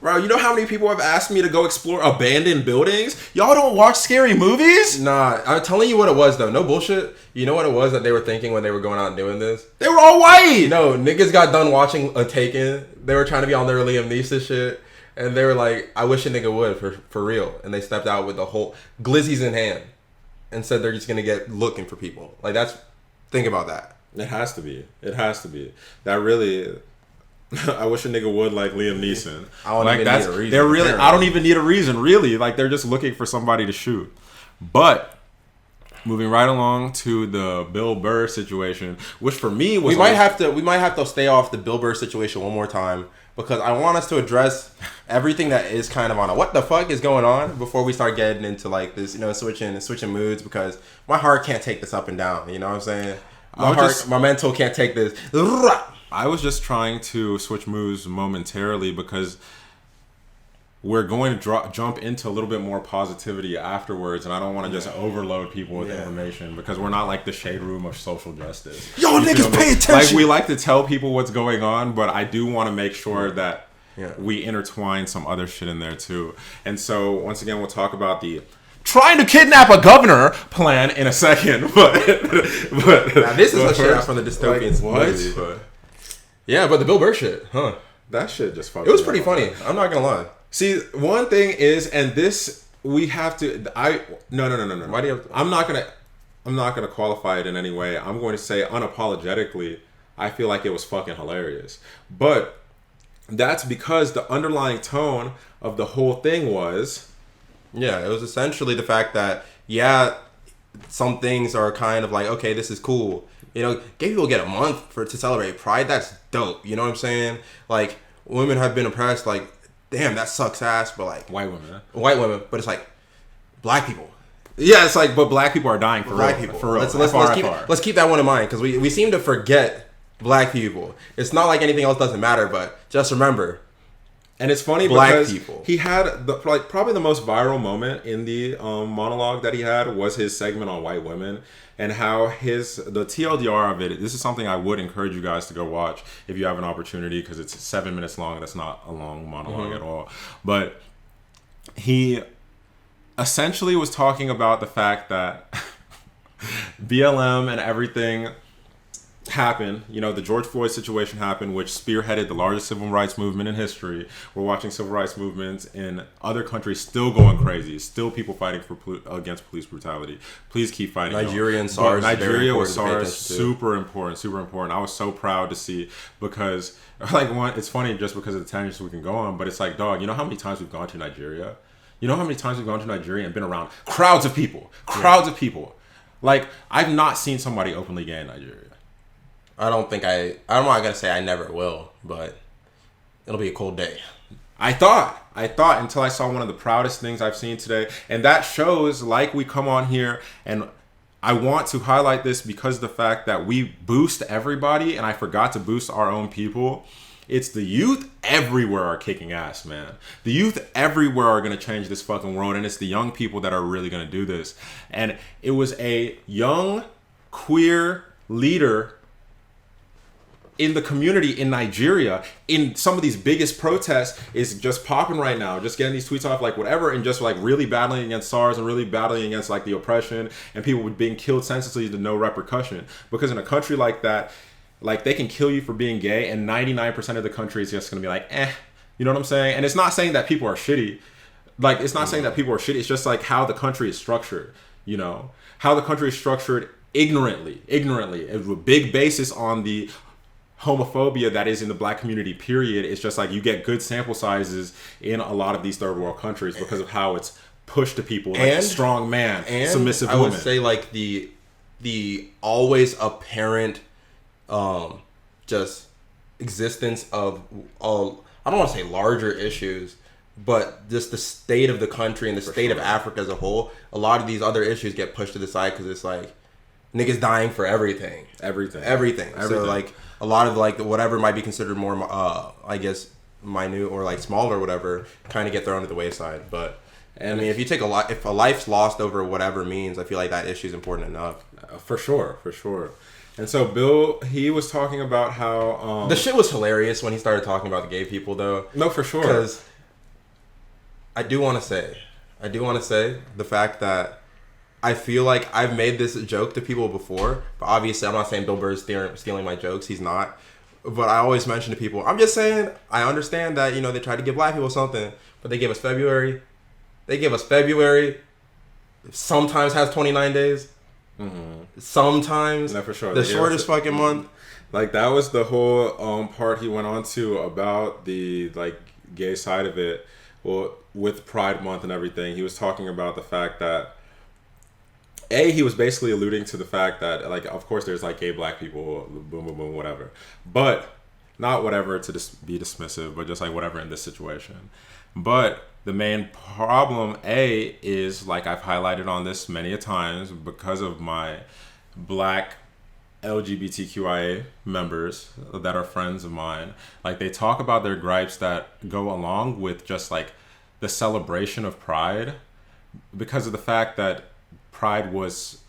Speaker 1: Bro, you know how many people have asked me to go explore abandoned buildings? Y'all don't watch scary movies?
Speaker 2: Nah, I'm telling you what it was though. No bullshit. You know what it was that they were thinking when they were going out and doing this?
Speaker 1: They were all white.
Speaker 2: No, niggas got done watching A Taken. They were trying to be on their Liam Neeson shit. And they were like, I wish a nigga would, for real. And they stepped out with the whole glizzies in hand and said they're just going to get looking for people. Like, think about that.
Speaker 1: It has to be. It has to be. That really, I wish a nigga would like Liam Neeson.
Speaker 2: I don't even need a reason.
Speaker 1: They're really, I don't even need a reason, really. Like, they're just looking for somebody to shoot. But, moving right along to the Bill Burr situation, which for me was...
Speaker 2: We might have to stay off the Bill Burr situation one more time. Because I want us to address everything that is kind of on a what the fuck is going on before we start getting into like this, switching moods. Because my heart can't take this up and down. You know what I'm saying? My mental can't take this.
Speaker 1: I was just trying to switch moods momentarily because we're going to jump into a little bit more positivity afterwards, and I don't want to just overload people with information because we're not like the shade room of social justice.
Speaker 2: Yo, niggas, pay attention.
Speaker 1: Like, we like to tell people what's going on, but I do want to make sure that we intertwine some other shit in there too. And so, once again, we'll talk about the trying to kidnap a governor plan in a second. But
Speaker 2: now, this is a shit out from the dystopian movie. But but the Bill Burr shit, huh?
Speaker 1: That shit just fucked.
Speaker 2: It was pretty funny. I'm not gonna lie.
Speaker 1: See, one thing is, and this we have to. No.
Speaker 2: Why do you have to?
Speaker 1: I'm not gonna qualify it in any way. I'm going to say unapologetically, I feel like it was fucking hilarious. But that's because the underlying tone of the whole thing was.
Speaker 2: Yeah, it was essentially the fact that some things are kind of like, okay, this is cool. You know, gay people get a month to celebrate Pride. That's dope. You know what I'm saying? Like, women have been oppressed. Like, damn, that sucks ass. But like,
Speaker 1: white women.
Speaker 2: But it's like black people.
Speaker 1: Yeah, it's like, but black people are dying for
Speaker 2: black
Speaker 1: real.
Speaker 2: People.
Speaker 1: For real.
Speaker 2: Let's keep that one in mind because we seem to forget black people. It's not like anything else doesn't matter, but just remember.
Speaker 1: And it's funny
Speaker 2: black
Speaker 1: because
Speaker 2: people.
Speaker 1: He had probably the most viral moment in the monologue that he had was his segment on white women and how the TLDR of it. This is something I would encourage you guys to go watch if you have an opportunity because it's 7 minutes long. That's not a long monologue at all. But he essentially was talking about the fact that BLM and everything happened. You know, the George Floyd situation happened, which spearheaded the largest civil rights movement in history. We're watching civil rights movements in other countries still going crazy. Still people fighting against police brutality. Please keep fighting.
Speaker 2: Nigeria and SARS.
Speaker 1: Nigeria with SARS, super important. I was so proud to see because, it's funny just because of the tangents we can go on, but it's like, dog, you know how many times we've gone to Nigeria? You know how many times we've gone to Nigeria and been around crowds of people? Of people. Like, I've not seen somebody openly gay in Nigeria.
Speaker 2: I'm not gonna say I never will, but it'll be a cold day.
Speaker 1: I thought until I saw one of the proudest things I've seen today. And that shows, like, we come on here and I want to highlight this because of the fact that we boost everybody and I forgot to boost our own people. It's the youth everywhere are kicking ass, man. The youth everywhere are going to change this fucking world. And it's the young people that are really going to do this. And it was a young, queer leader in the community in Nigeria, in some of these biggest protests, is just popping right now, just getting these tweets off, like whatever, and just like really battling against SARS and really battling against like the oppression and people being killed senselessly to no repercussion. Because in a country like that, like they can kill you for being gay, and 99% of the country is just gonna be like, you know what I'm saying? And it's not saying that people are shitty. Like, it's not saying that people are shitty. It's just like how the country is structured, you know, how the country is structured ignorantly, with a big basis on the homophobia that is in the black community, period. It's just like you get good sample sizes in a lot of these third world countries because of how it's pushed to people like a strong man, submissive woman.
Speaker 2: I would say like the the always apparent just existence of I don't want to say larger issues, but just the state of the country and the state of Africa as a whole. A lot of these other issues get pushed to the side because it's like niggas dying for everything. So like a lot of like whatever might be considered more I guess minute or like small or whatever kind of get thrown to the wayside. But I mean, if you take if a life's lost over whatever means, I feel like that issue is important enough.
Speaker 1: For sure. And so Bill, he was talking about how
Speaker 2: the shit was hilarious when he started talking about the gay people, though.
Speaker 1: No, for sure.
Speaker 2: Because I do want to say the fact that I feel like I've made this joke to people before, but obviously I'm not saying Bill Burr's stealing my jokes. He's not. But I always mention to people, I'm just saying, I understand that, they tried to give black people something, but they gave us February. Sometimes has 29 days. Mm-hmm. Sometimes.
Speaker 1: No, for sure.
Speaker 2: The shortest fucking month.
Speaker 1: Like, that was the whole part he went on to about the, like, gay side of it. Well, with Pride Month and everything, he was talking about the fact that he was basically alluding to the fact that, like, of course there's, like, gay black people, boom, boom, boom, whatever. But, not whatever to be dismissive, but just, like, whatever in this situation. But the main problem, is, like I've highlighted on this many a times, because of my black LGBTQIA members that are friends of mine, like, they talk about their gripes that go along with just, like, the celebration of Pride, because of the fact that Pride was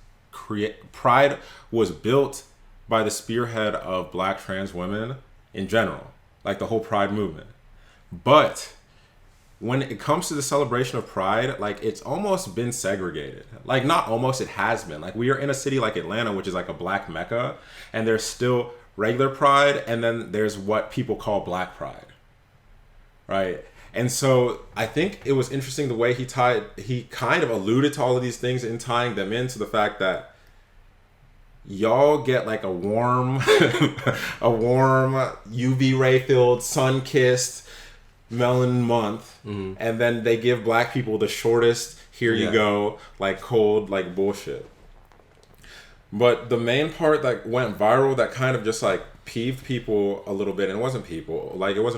Speaker 1: built by the spearhead of black trans women in general, like the whole Pride movement. But when it comes to the celebration of Pride, like, it's almost been segregated. Like, not almost, it has been. Like, we are in a city like Atlanta, which is like a black mecca, and there's still regular Pride, and then there's what people call Black Pride, right? And so I think it was interesting the way he kind of alluded to all of these things and tying them into the fact that y'all get like a warm UV ray filled, sun kissed melon month, and then they give black people the shortest you go, like, cold, like, bullshit. But the main part that went viral that kind of just like peeved people a little bit, and it wasn't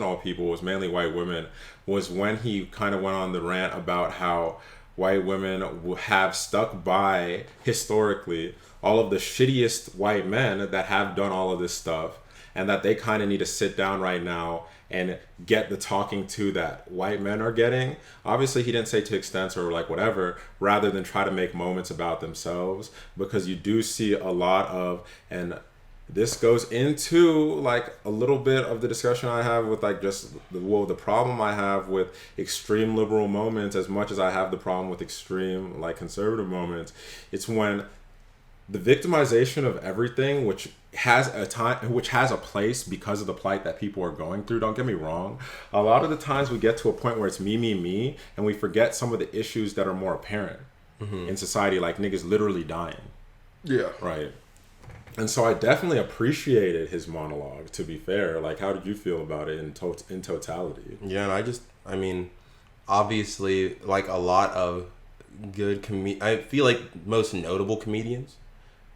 Speaker 1: all people, it was mainly white women, was when he kind of went on the rant about how white women have stuck by, historically, all of the shittiest white men that have done all of this stuff, and that they kind of need to sit down right now and get the talking to that white men are getting. Obviously, he didn't say to extent or like whatever, rather than try to make moments about themselves, because you do see a lot of, and this goes into like a little bit of the discussion I have with like just the problem I have with extreme liberal moments, as much as I have the problem with extreme like conservative moments. It's when the victimization of everything, which has a place because of the plight that people are going through. Don't get me wrong. A lot of the times we get to a point where it's me, and we forget some of the issues that are more apparent in society, like niggas literally dying.
Speaker 2: Yeah.
Speaker 1: Right. And so I definitely appreciated his monologue, to be fair. Like, how did you feel about it in totality?
Speaker 2: Yeah, and I mean, obviously, like a lot of good I feel like most notable comedians,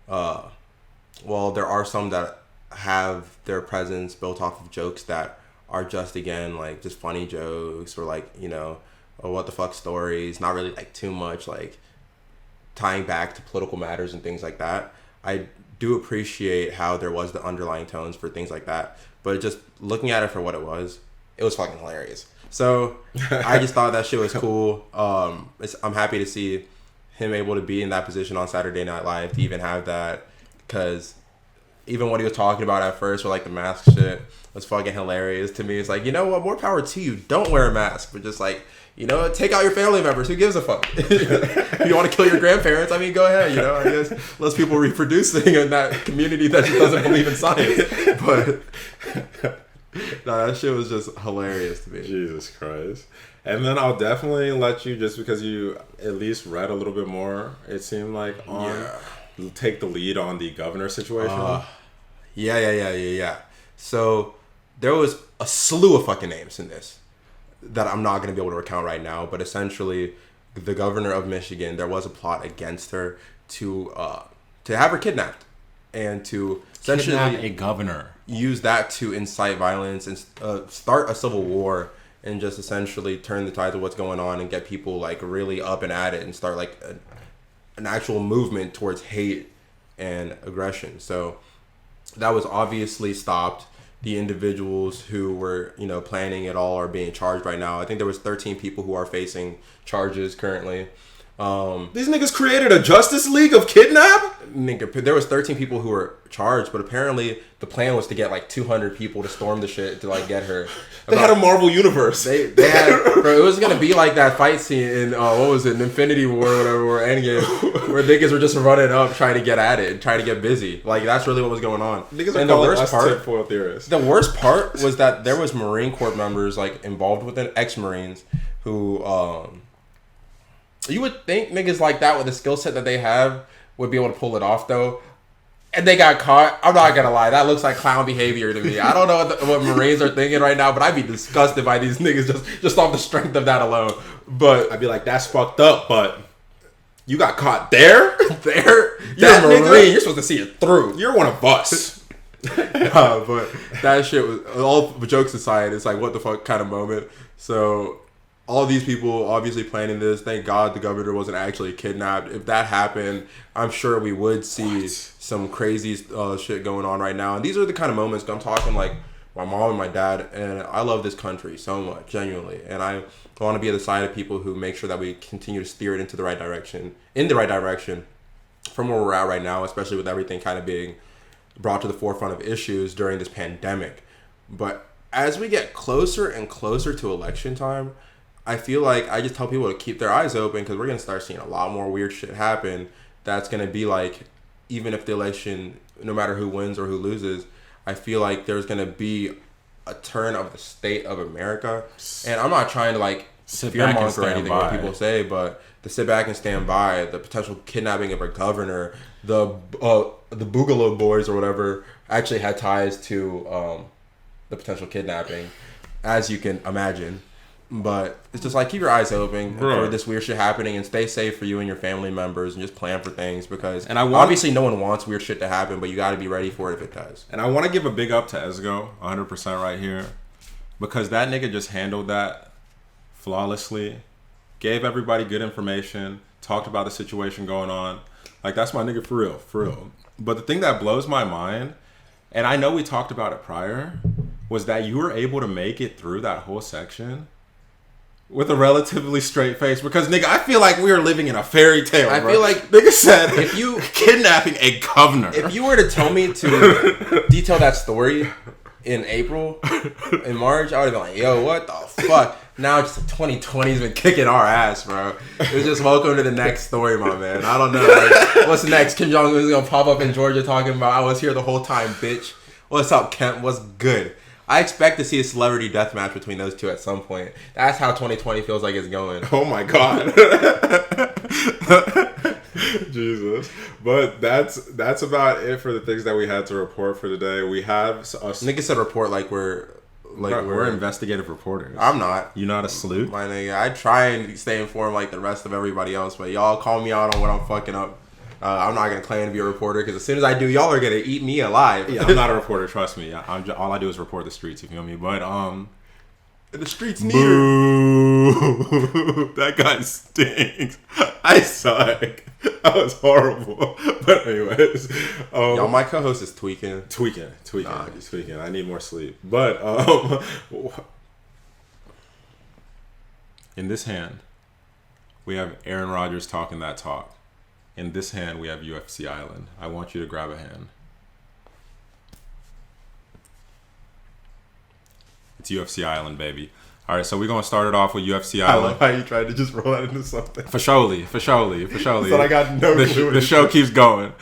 Speaker 2: well, there are some that have their presence built off of jokes that are just, again, like just funny jokes, or like, or what the fuck stories, not really like too much like tying back to political matters and things like that. I do appreciate how there was the underlying tones for things like that, but just looking at it for what it was fucking hilarious. So I just thought that shit was cool. I'm happy to see him able to be in that position on Saturday Night Live, to even have that, because even what he was talking about at first with like the mask shit was fucking hilarious to me. It's like, you know what, more power to you. Don't wear a mask, but just like, take out your family members. Who gives a fuck? If you want to kill your grandparents, I mean, go ahead. I guess less people reproducing in that community that just doesn't believe in science. But no, that shit was just hilarious to me.
Speaker 1: Jesus Christ. And then I'll definitely let you, just because you at least read a little bit more, it seemed like, take the lead on the governor situation.
Speaker 2: Yeah. So there was a slew of fucking names in this that I'm not going to be able to recount right now, but essentially the governor of Michigan, there was a plot against her to to have her kidnapped and to essentially
Speaker 1: Kidnap a governor.
Speaker 2: Use that to incite violence and start a civil war and just essentially turn the tide of what's going on and get people like really up and at it and start like an actual movement towards hate and aggression. So that was obviously stopped. The individuals who were, planning it all are being charged right now. I think there was 13 people who are facing charges currently.
Speaker 3: These niggas created a Justice League of kidnap?
Speaker 2: Nigga, there was 13 people who were charged, but apparently the plan was to get like 200 people to storm the shit to like get her.
Speaker 3: They had a Marvel universe.
Speaker 2: They had, bro, it was gonna be like that fight scene in what was it, in Infinity War or whatever, or Endgame, where niggas were just running up trying to get at it, trying to get busy. Like that's really what was going on.
Speaker 3: Niggas are calling us tinfoil theorists.
Speaker 2: The worst part was that there was Marine Corps members like involved with it, ex-Marines who you would think niggas like that with the skill set that they have would be able to pull it off though. And they got caught. I'm not gonna lie, that looks like clown behavior to me. I don't know what Marines are thinking right now, but I'd be disgusted by these niggas just off the strength of that alone. But
Speaker 3: I'd be like, that's fucked up, but you got caught there?
Speaker 2: You're a Marine,
Speaker 3: nigga?
Speaker 2: you're supposed to see it through.
Speaker 3: You're one of us.
Speaker 2: But that shit was, all jokes aside, it's like what the fuck kind of moment. So all these people obviously planning this. Thank God the governor wasn't actually kidnapped. If that happened, I'm sure we would see some crazy shit going on right now. And these are the kind of moments I'm talking like my mom and my dad. And I love this country so much, genuinely. And I want to be at the side of people who make sure that we continue to steer it into the right direction, from where we're at right now, especially with everything kind of being brought to the forefront of issues during this pandemic. But as we get closer and closer to election time, I feel like I just tell people to keep their eyes open because we're going to start seeing a lot more weird shit happen. That's going to be like, even if the election, no matter who wins or who loses, I feel like there's going to be a turn of the state of America. And I'm not trying to like fearmonger or anything what people say, but to sit back and stand by, the potential kidnapping of a governor, the Boogaloo boys or whatever actually had ties to the potential kidnapping, as you can imagine. But it's just like, keep your eyes open for this weird shit happening and stay safe for you and your family members and just plan for things because obviously no one wants weird shit to happen, but you got to be ready for it if it does.
Speaker 1: And I want to give a big up to Eazzyy, 100% right here, because that nigga just handled that flawlessly, gave everybody good information, talked about the situation going on. Like, that's my nigga for real. But the thing that blows my mind, and I know we talked about it prior, was that you were able to make it through that whole section with a relatively straight face, because nigga, I feel like we are living in a fairy tale.
Speaker 2: I feel like
Speaker 1: nigga said
Speaker 2: if you
Speaker 1: kidnapping a governor.
Speaker 2: If you were to tell me to detail that story in April, in March, I would have been like, yo, what the fuck? Now just 2020's been kicking our ass, bro. It's just welcome to the next story, my man. I don't know. Like, what's next? Kim Jong-un's gonna pop up in Georgia talking about, I was here the whole time, bitch. What's up, Kemp? What's good? I expect to see a celebrity death match between those two at some point. That's how 2020 feels like it's going.
Speaker 3: Oh my God. Jesus. But that's about it for the things that we had to report for today. We have
Speaker 2: nigga said report like we're
Speaker 1: investigative reporters.
Speaker 2: I'm not.
Speaker 1: You not a sleuth?
Speaker 2: My nigga, I try and stay informed like the rest of everybody else, but y'all call me out on what I'm fucking up. I'm not gonna claim to be a reporter because as soon as I do, y'all are gonna eat me alive.
Speaker 1: Yeah, I'm not a reporter. Trust me. All I do is report the streets. You feel me? But
Speaker 2: the streets need her.
Speaker 1: That guy stinks. I suck. That was horrible. But anyways,
Speaker 2: y'all, my co-host is tweaking.
Speaker 1: Nah, he's tweaking. I need more sleep. But in this hand, we have Aaron Rodgers talking that talk. In this hand, we have UFC Island. I want you to grab a hand. It's UFC Island, baby. All right, so we're going to start it off with UFC Island.
Speaker 3: I love how you tried to just roll that into something.
Speaker 1: For surely.
Speaker 3: So I got no clue.
Speaker 1: The show keeps going.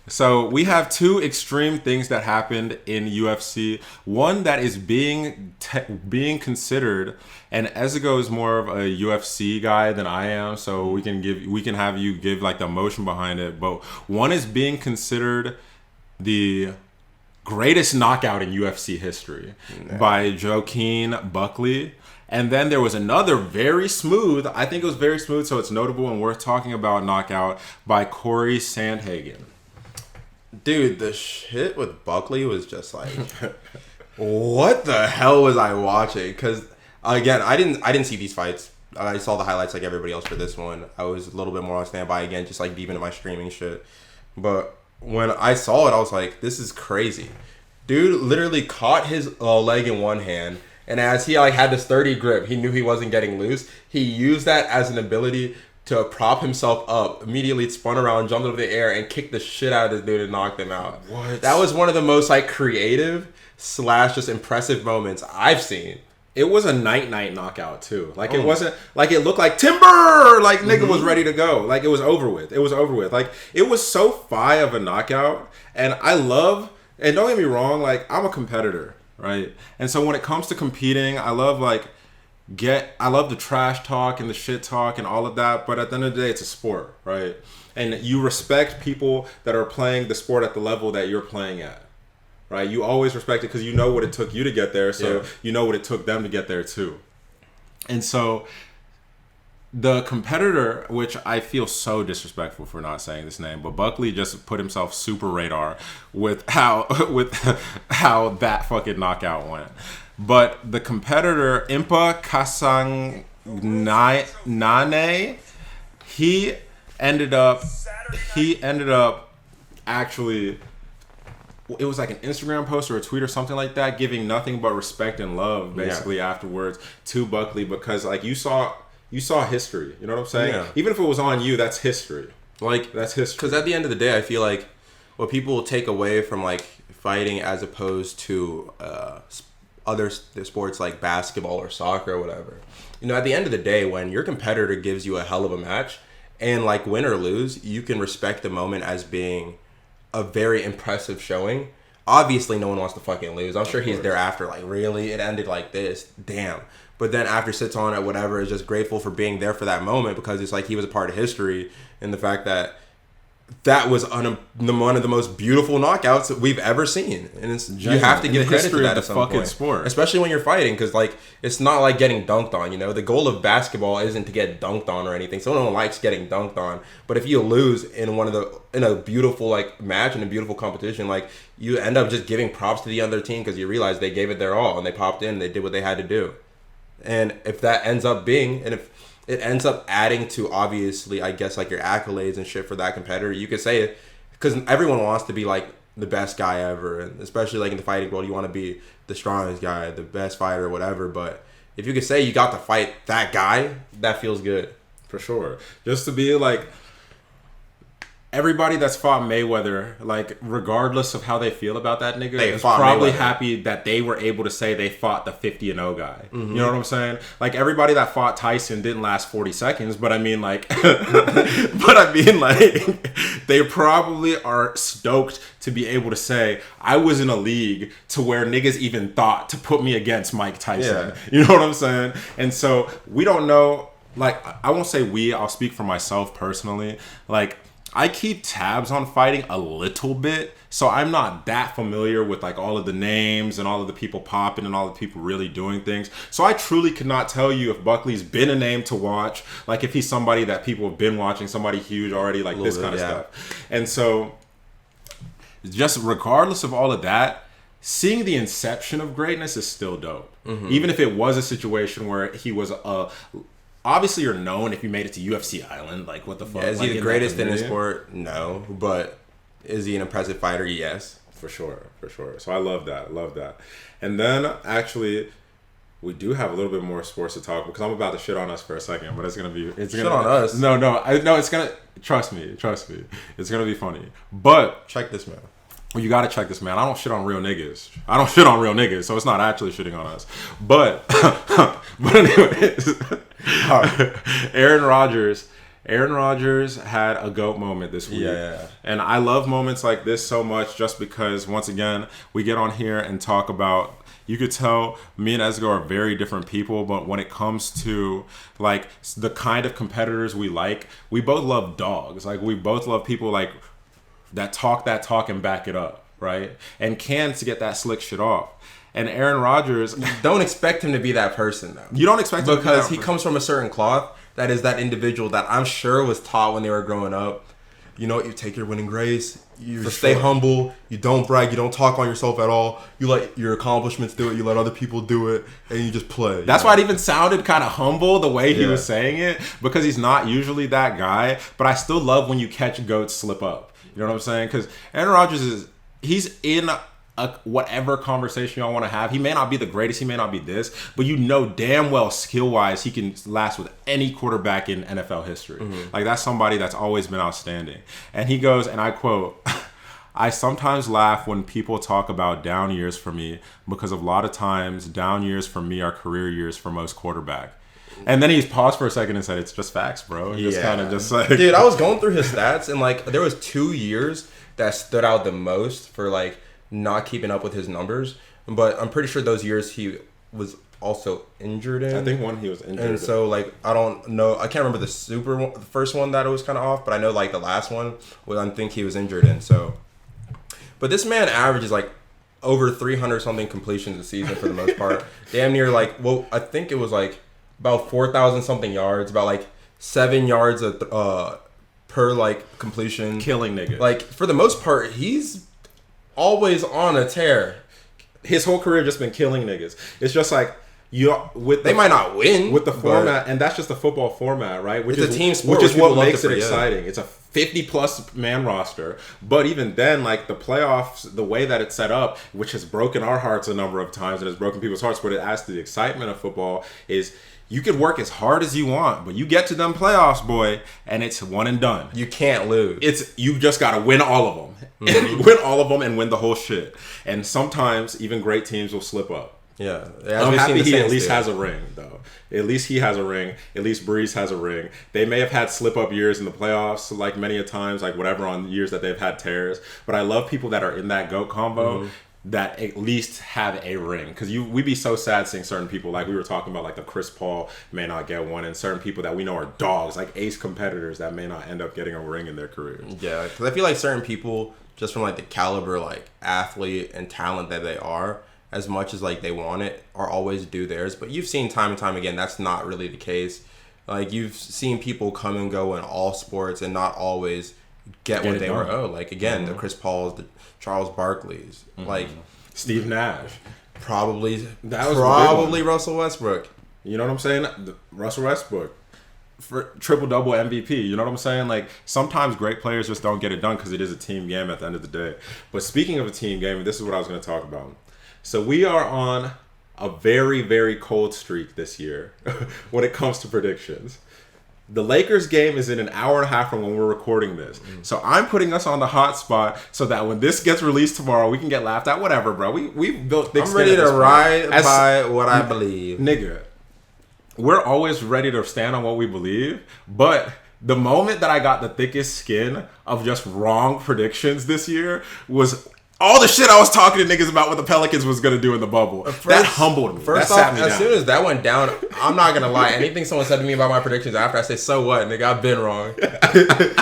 Speaker 1: So we have two extreme things that happened in UFC. One that is being considered, and Eazzyy is more of a UFC guy than I am, so we can have you give like the emotion behind it. But one is being considered the greatest knockout in UFC history by Joaquin Buckley. And then there was another very smooth, I think it was very smooth, so it's notable and worth talking about, knockout by Corey Sandhagen.
Speaker 2: Dude, the shit with Buckley was just like, what the hell was I watching? Because again, I didn't see these fights. I saw the highlights like everybody else for this one. I was a little bit more on standby again, just like deep into my streaming shit. But when I saw it, I was like, this is crazy. Dude literally caught his leg in one hand, and as he like had this sturdy grip, he knew he wasn't getting loose. He used that as an ability to prop himself up, immediately spun around, jumped into the air, and kicked the shit out of this dude and knocked him out.
Speaker 3: What?
Speaker 2: That was one of the most like creative / just impressive moments I've seen.
Speaker 3: It was a night knockout too. Like it wasn't like it looked like timber. Like nigga was ready to go. Like it was over with. It was over with. Like it was so fire of a knockout. And I love. And don't get me wrong. Like I'm a competitor, right? And so when it comes to competing, I love the trash talk and the shit talk and all of that, but at the end of the day, it's a sport, right? And you respect people that are playing the sport at the level that you're playing at, right? You always respect it because you know what it took you to get there, so you know what it took them to get there too. And so the competitor, which I feel so disrespectful for not saying this name, but Buckley just put himself super radar with how that fucking knockout went. But the competitor, Impa Kasanganane, he ended up actually, it was like an Instagram post or a tweet or something like that, giving nothing but respect and love basically afterwards to Buckley, because like you saw history. You know what I'm saying?
Speaker 2: Yeah.
Speaker 3: Even if it was on you, that's history.
Speaker 2: Like
Speaker 3: That's history.
Speaker 2: Because at the end of the day, I feel like what people take away from like fighting as opposed to other sports like basketball or soccer or whatever, you know, at the end of the day, when your competitor gives you a hell of a match and like win or lose, you can respect the moment as being a very impressive showing. Obviously no one wants to fucking lose. I'm sure he's there after like, really, it ended like this, damn. But then after sits on it, whatever, is just grateful for being there for that moment, because it's like he was a part of history, and the fact that was one of the most beautiful knockouts that we've ever seen, and it's you have to give credit to that at some point,
Speaker 3: sport.
Speaker 2: especially when you're fighting, because like it's not like getting dunked on. You know, the goal of basketball isn't to get dunked on or anything. Someone likes getting dunked on, but if you lose in a beautiful like match in a beautiful competition, like you end up just giving props to the other team because you realize they gave it their all and they popped in, they did what they had to do. And if that ends up if it ends up adding to, obviously, I guess, like your accolades and shit for that competitor, you could say it, because everyone wants to be like the best guy ever, and especially like in the fighting world, you want to be the strongest guy, the best fighter, whatever. But if you could say you got to fight that guy, that feels good.
Speaker 3: For sure. Just to be like, everybody that's fought Mayweather, like regardless of how they feel about that nigga, is probably happy that they were able to say they fought the 50-0 guy. Mm-hmm. You know what I'm saying? Like everybody that fought Tyson didn't last 40 seconds, but I mean like they probably are stoked to be able to say I was in a league to where niggas even thought to put me against Mike Tyson. Yeah. You know what I'm saying? And so we don't know, like I won't say I'll speak for myself personally. Like I keep tabs on fighting a little bit, so I'm not that familiar with like all of the names and all of the people popping and all the people really doing things. So I truly could not tell you if Buckley's been a name to watch, like if he's somebody that people have been watching, somebody huge already, like this kind of stuff. And so just regardless of all of that, seeing the inception of greatness is still dope. Mm-hmm. Even if it was a situation where he was obviously, you're known if you made it to UFC Island. Like, what the fuck?
Speaker 2: Yeah, is he the greatest in his sport? No. But is he an impressive fighter? Yes.
Speaker 3: For sure. So I love that. And then, actually, we do have a little bit more sports to talk, because I'm about to shit on us for a second, but it's going to be...
Speaker 2: Shit on us?
Speaker 3: No, it's going to... Trust me. It's going to be funny. But...
Speaker 2: Check this, man.
Speaker 3: Well, you gotta check this, man. I don't shit on real niggas, so it's not actually shitting on us. But anyways, Aaron Rodgers had a GOAT moment this week.
Speaker 2: Yeah.
Speaker 3: And I love moments like this so much, just because, once again, we get on here and talk about, you could tell me and Eazzyy are very different people, but when it comes to like the kind of competitors we like, we both love dogs. Like we both love people like that talk and back it up, right? And can to get that slick shit off. And Aaron Rodgers...
Speaker 2: Don't expect him to be that person, though.
Speaker 3: You don't expect him to be that
Speaker 2: person. Because he comes from a certain cloth that is that individual that I'm sure was taught when they were growing up you know what? You take your winning grace. You stay humble. You don't brag. You don't talk on yourself at all. You let your accomplishments do it. You let other people do it, and you just play.
Speaker 3: That's why it even sounded kind of humble the way he was saying it, because he's not usually that guy. But I still love when you catch goats slip up. You know what I'm saying? Because Aaron Rodgers he's in whatever conversation y'all want to have. He may not be the greatest, he may not be this, but you know damn well skill-wise he can last with any quarterback in NFL history. Like, that's somebody that's always been outstanding. And he goes, and I quote, I sometimes laugh when people talk about down years for me, because a lot of times down years for me are career years for most quarterback. And then he paused for a second and said, it's just facts, bro. And just kind of just like...
Speaker 2: Dude, I was going through his stats, and like there was 2 years that stood out the most for like not keeping up with his numbers, but I'm pretty sure those years he was also injured in.
Speaker 3: I think one he was injured.
Speaker 2: And so like I don't know, I can't remember the first one that it was kind of off, but I know like the last one I think he was injured in. So, but this man averages like over 300 something completions a season for the most part. Damn near like, well, I think it was like about 4,000 something yards, about like 7 yards per like completion.
Speaker 3: Killing niggas.
Speaker 2: Like for the most part, he's always on a tear.
Speaker 3: His whole career just been killing niggas. It's just like
Speaker 2: they might not win
Speaker 3: with the format, and that's just the football format, right? Which
Speaker 2: it's
Speaker 3: is
Speaker 2: a team sport,
Speaker 3: which is what
Speaker 2: love
Speaker 3: makes
Speaker 2: to
Speaker 3: it exciting. It's a 50+ man roster, but even then, like the playoffs, the way that it's set up, which has broken our hearts a number of times and has broken people's hearts, but it adds to the excitement of football. Is you could work as hard as you want, but you get to them playoffs, boy, and it's one and done.
Speaker 2: You can't lose.
Speaker 3: You just got to win all of them. And you win all of them and win the whole shit. And sometimes even great teams will slip up.
Speaker 2: Yeah.
Speaker 3: I'm happy he at least has a ring, though. At least he has a ring. At least Breeze has a ring. They may have had slip-up years in the playoffs, like many a times, like whatever, on years that they've had tears. But I love people that are in that GOAT combo that at least have a ring, because we'd be so sad seeing certain people, like we were talking about, like the Chris Paul may not get one, and certain people that we know are dogs, like ace competitors, that may not end up getting a ring in their careers.
Speaker 2: Yeah, because I feel like certain people, just from like the caliber, like athlete and talent that they are, as much as like they want it, are always do theirs. But you've seen time and time again that's not really the case. Like you've seen people come and go in all sports and not always get what they were owed. Like again, the Chris Pauls, the Charles Barkleys, like
Speaker 3: Steve Nash,
Speaker 2: probably
Speaker 3: probably
Speaker 2: Russell Westbrook.
Speaker 3: You know what I'm saying? Russell Westbrook for triple-double MVP. You know what I'm saying? Like sometimes great players just don't get it done because it is a team game at the end of the day. But speaking of a team game, this is what I was going to talk about. So we are on a very, very cold streak this year when it comes to predictions. The Lakers game is in an hour and a half from when we're recording this. So I'm putting us on the hot spot so that when this gets released tomorrow, we can get laughed at. Whatever, bro. We've built thick skin.
Speaker 2: I'm ready to ride by what I believe.
Speaker 3: Nigga, we're always ready to stand on what we believe. But the moment that I got the thickest skin of just wrong predictions this year was all the shit I was talking to niggas about what the Pelicans was going to do in the bubble. That humbled me.
Speaker 2: First off, as soon as that went down, I'm not going to lie. Anything someone said to me about my predictions after, I say, so what, nigga? I've been wrong.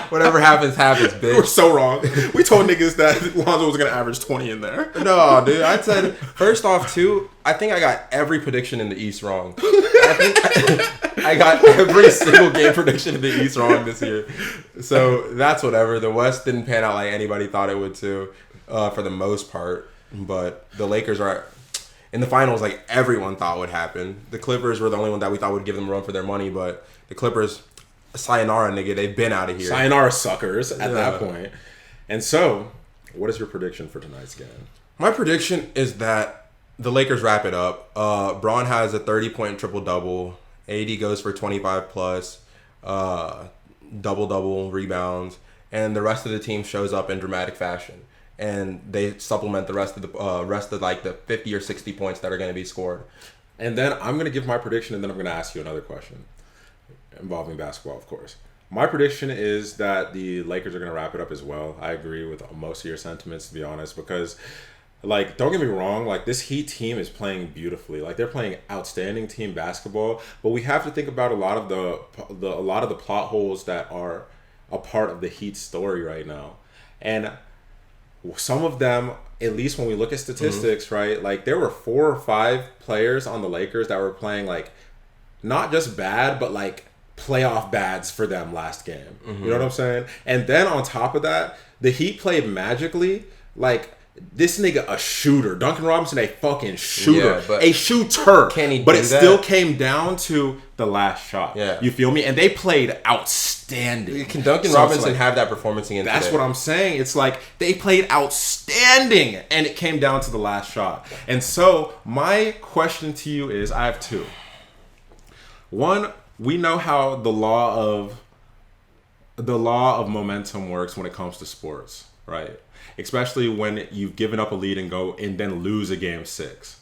Speaker 2: Whatever happens, bitch.
Speaker 3: We're so wrong. We told niggas that Lonzo was going to average 20 in there.
Speaker 2: No, dude. I said, first off, too, I think I got every prediction in the East wrong. I think I got every single game prediction in the East wrong this year. So that's whatever. The West didn't pan out like anybody thought it would, too. For the most part, but the Lakers are in the finals like everyone thought would happen. The Clippers were the only one that we thought would give them a run for their money, but the Clippers, sayonara, nigga, they've been out of here.
Speaker 3: Sayonara suckers at that point. And so, what is your prediction for tonight's game?
Speaker 2: My prediction is that the Lakers wrap it up. Braun has a 30-point triple-double. AD goes for 25 plus, double-double rebounds, and the rest of the team shows up in dramatic fashion. And they supplement the rest of like the 50 or 60 points that are going to be scored.
Speaker 3: And then I'm going to give my prediction, and then I'm going to ask you another question involving basketball, of course. My prediction is that the Lakers are going to wrap it up as well. I agree with most of your sentiments, to be honest, because, like, don't get me wrong, like, this Heat team is playing beautifully. Like, they're playing outstanding team basketball, but we have to think about a lot of the plot holes that are a part of the Heat story right now. And some of them, at least when we look at statistics, right? Like there were 4 or 5 players on the Lakers that were playing like not just bad, but like playoff bads for them last game. You know what I'm saying? And then on top of that, the Heat played magically. Like, this nigga a shooter. Duncan Robinson a fucking shooter.
Speaker 2: Yeah,
Speaker 3: a shooter.
Speaker 2: Can he
Speaker 3: but
Speaker 2: do
Speaker 3: it
Speaker 2: that?
Speaker 3: Still came down to the last shot.
Speaker 2: Yeah.
Speaker 3: You feel me? And they played outstanding.
Speaker 2: Can Duncan Robinson have that performance again
Speaker 3: That's
Speaker 2: today?
Speaker 3: what I'm saying. It's like they played outstanding and it came down to the last shot. And so my question to you is, I have two. One, we know how the law of momentum works when it comes to sports, right? Especially when you've given up a lead and then lose a game 6.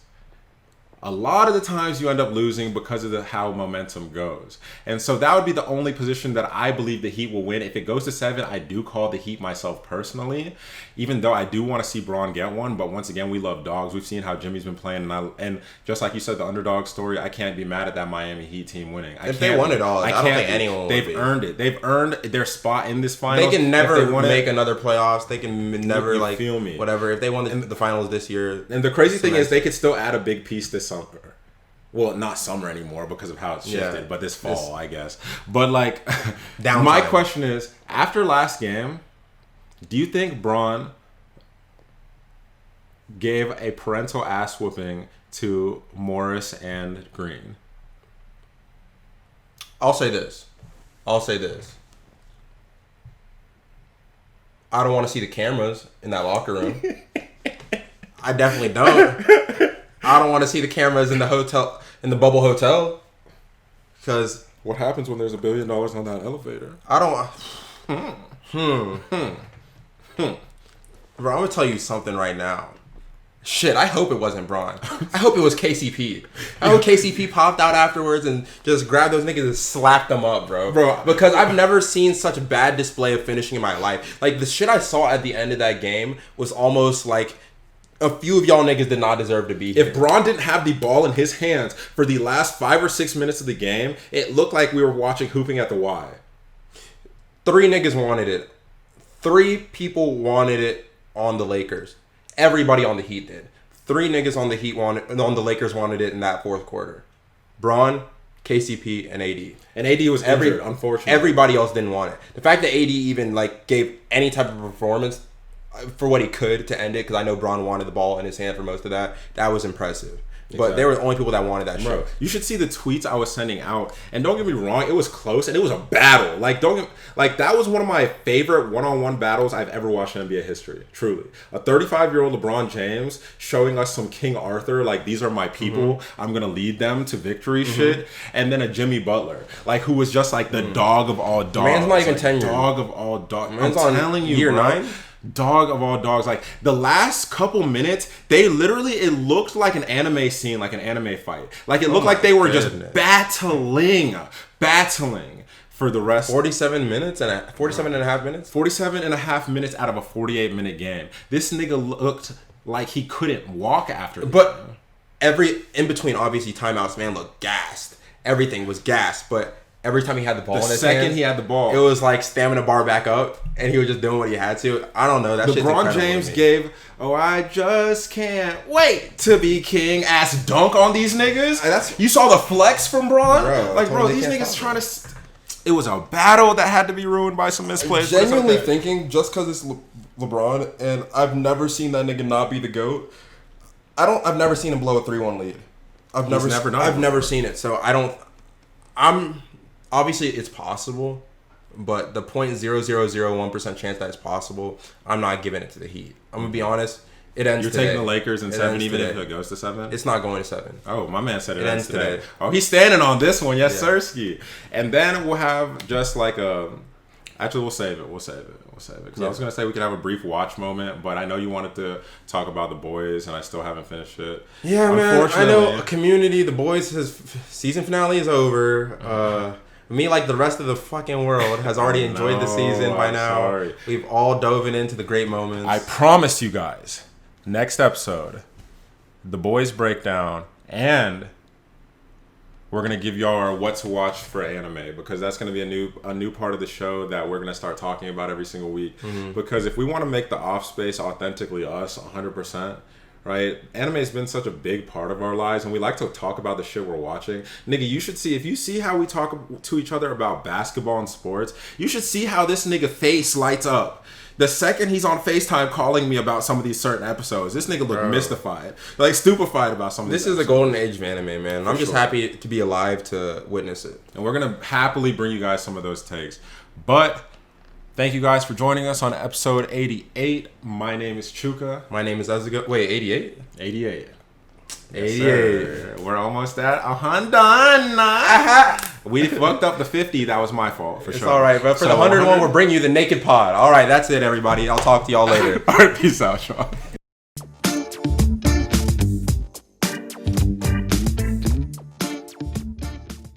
Speaker 3: A lot of the times you end up losing because of how momentum goes. And so that would be the only position that I believe the Heat will win. If it goes to 7, I do call the Heat myself personally, even though I do want to see Braun get one. But once again, we love dogs. We've seen how Jimmy's been playing. And just like you said, the underdog story, I can't be mad at that Miami Heat team winning.
Speaker 2: If they won it all, I don't think anyone would be.
Speaker 3: They've earned it. They've earned their spot in this finals.
Speaker 2: They can never make another playoffs. They can never,
Speaker 3: you feel me?
Speaker 2: Whatever. If they won the finals this year.
Speaker 3: And the crazy thing is they could still add a big piece this summer. Well, not summer anymore because of how it's shifted, but this fall, I guess. But like, my question is, after last game, do you think Braun gave a parental ass whooping to Morris and Green?
Speaker 2: I'll say this. I don't want to see the cameras in that locker room. I definitely don't. I don't want to see the cameras in the bubble hotel. Because
Speaker 3: what happens when there's $1 billion on that elevator?
Speaker 2: I don't. Bro, I'm gonna tell you something right now. Shit, I hope it wasn't Braun. I hope it was KCP. I hope KCP popped out afterwards and just grabbed those niggas and slapped them up, bro. Because I've never seen such a bad display of finishing in my life. Like, the shit I saw at the end of that game was almost like a few of y'all niggas did not deserve to be here.
Speaker 3: If Braun didn't have the ball in his hands for the last 5 or 6 minutes of the game, it looked like we were watching Hooping at the Y.
Speaker 2: 3 niggas wanted it. 3 people wanted it on the Lakers. Everybody on the Heat did. 3 niggas on the Lakers wanted it in that fourth quarter. Braun, KCP, and AD.
Speaker 3: And AD was injured, unfortunately.
Speaker 2: Everybody else didn't want it. The fact that AD even gave any type of performance for what he could to end it, because I know Braun wanted the ball in his hand for most of that was impressive. But they were the only people that wanted that shit.
Speaker 3: You should see the tweets I was sending out. And don't get me wrong, it was close and it was a battle. That was one of my favorite one-on-one battles I've ever watched in NBA history. Truly. A 35-year-old LeBron James showing us some King Arthur, these are my people. I'm gonna lead them to victory shit. And then a Jimmy Butler, who was just the dog of all dogs.
Speaker 2: Man's not even 10 years.
Speaker 3: Dog of all dogs.
Speaker 2: I'm telling you, year 9.
Speaker 3: Dog of all dogs. The last couple minutes, it looked like an anime scene, like an anime fight. It looked like they were just battling for the rest.
Speaker 2: 47 minutes and 47 and a half minutes?
Speaker 3: 47 and a half minutes out of a 48-minute game. This nigga looked like he couldn't walk after that.
Speaker 2: But in between, obviously, timeouts, man looked gassed. Everything was gassed, but every time he had the ball in his hands,
Speaker 3: he had the ball,
Speaker 2: it was like stamina bar back up, and he was just doing what he had to. I don't know. That shit's
Speaker 3: LeBron James gave, I just can't wait to be king ass dunk on these niggas. You saw the flex from Braun? Bro, these niggas trying to... It was a battle that had to be ruined by some misplays.
Speaker 4: I'm genuinely thinking, just because it's LeBron, and I've never seen that nigga not be the GOAT, I've never seen him blow a 3-1 lead. I've never seen it, so obviously, it's possible, but the 0.0001% chance that it's possible, I'm not giving it to the Heat. I'm going to be honest. It ends today.
Speaker 3: You're taking the Lakers in 7 even if it goes to 7?
Speaker 2: It's not going to 7.
Speaker 3: Oh, my man said it ends today. Oh, he's standing on this one. Yes, Sirski. And then we'll have just actually, we'll save it. Because I was going to say we could have a brief watch moment, but I know you wanted to talk about The Boys, and I still haven't finished it.
Speaker 2: Yeah, man. I know Community, The Boys, his season finale is over. Me, like the rest of the fucking world, has already enjoyed the season by now.
Speaker 3: Sorry.
Speaker 2: We've all dove into the great moments.
Speaker 3: I promise you guys, next episode, The Boys breakdown, and we're gonna give y'all our what to watch for anime, because that's gonna be a new part of the show that we're gonna start talking about every single week. Because if we want to make the Offspace authentically us, 100%, right? Anime has been such a big part of our lives, and we like to talk about the shit we're watching. Nigga, you should see, if you see how we talk to each other about basketball and sports, you should see how this nigga face lights up. The second he's on FaceTime calling me about some of these certain episodes, this nigga look mystified, like stupefied about some of these
Speaker 2: This is
Speaker 3: episodes.
Speaker 2: a golden age of anime, man. I'm just happy to be alive to witness it.
Speaker 3: And we're going to happily bring you guys some of those takes. But thank you guys for joining us on episode 88. My name is Chuka.
Speaker 2: My name is Eazzyy. Wait, 88?
Speaker 3: 88.
Speaker 2: 88.
Speaker 3: We're almost at 100. We fucked up the 50. That was my fault, for
Speaker 2: It's
Speaker 3: sure.
Speaker 2: all right, but for the 101, we'll bring you the naked pod. All right, that's it, everybody. I'll talk to y'all later.
Speaker 3: All right, peace out, y'all.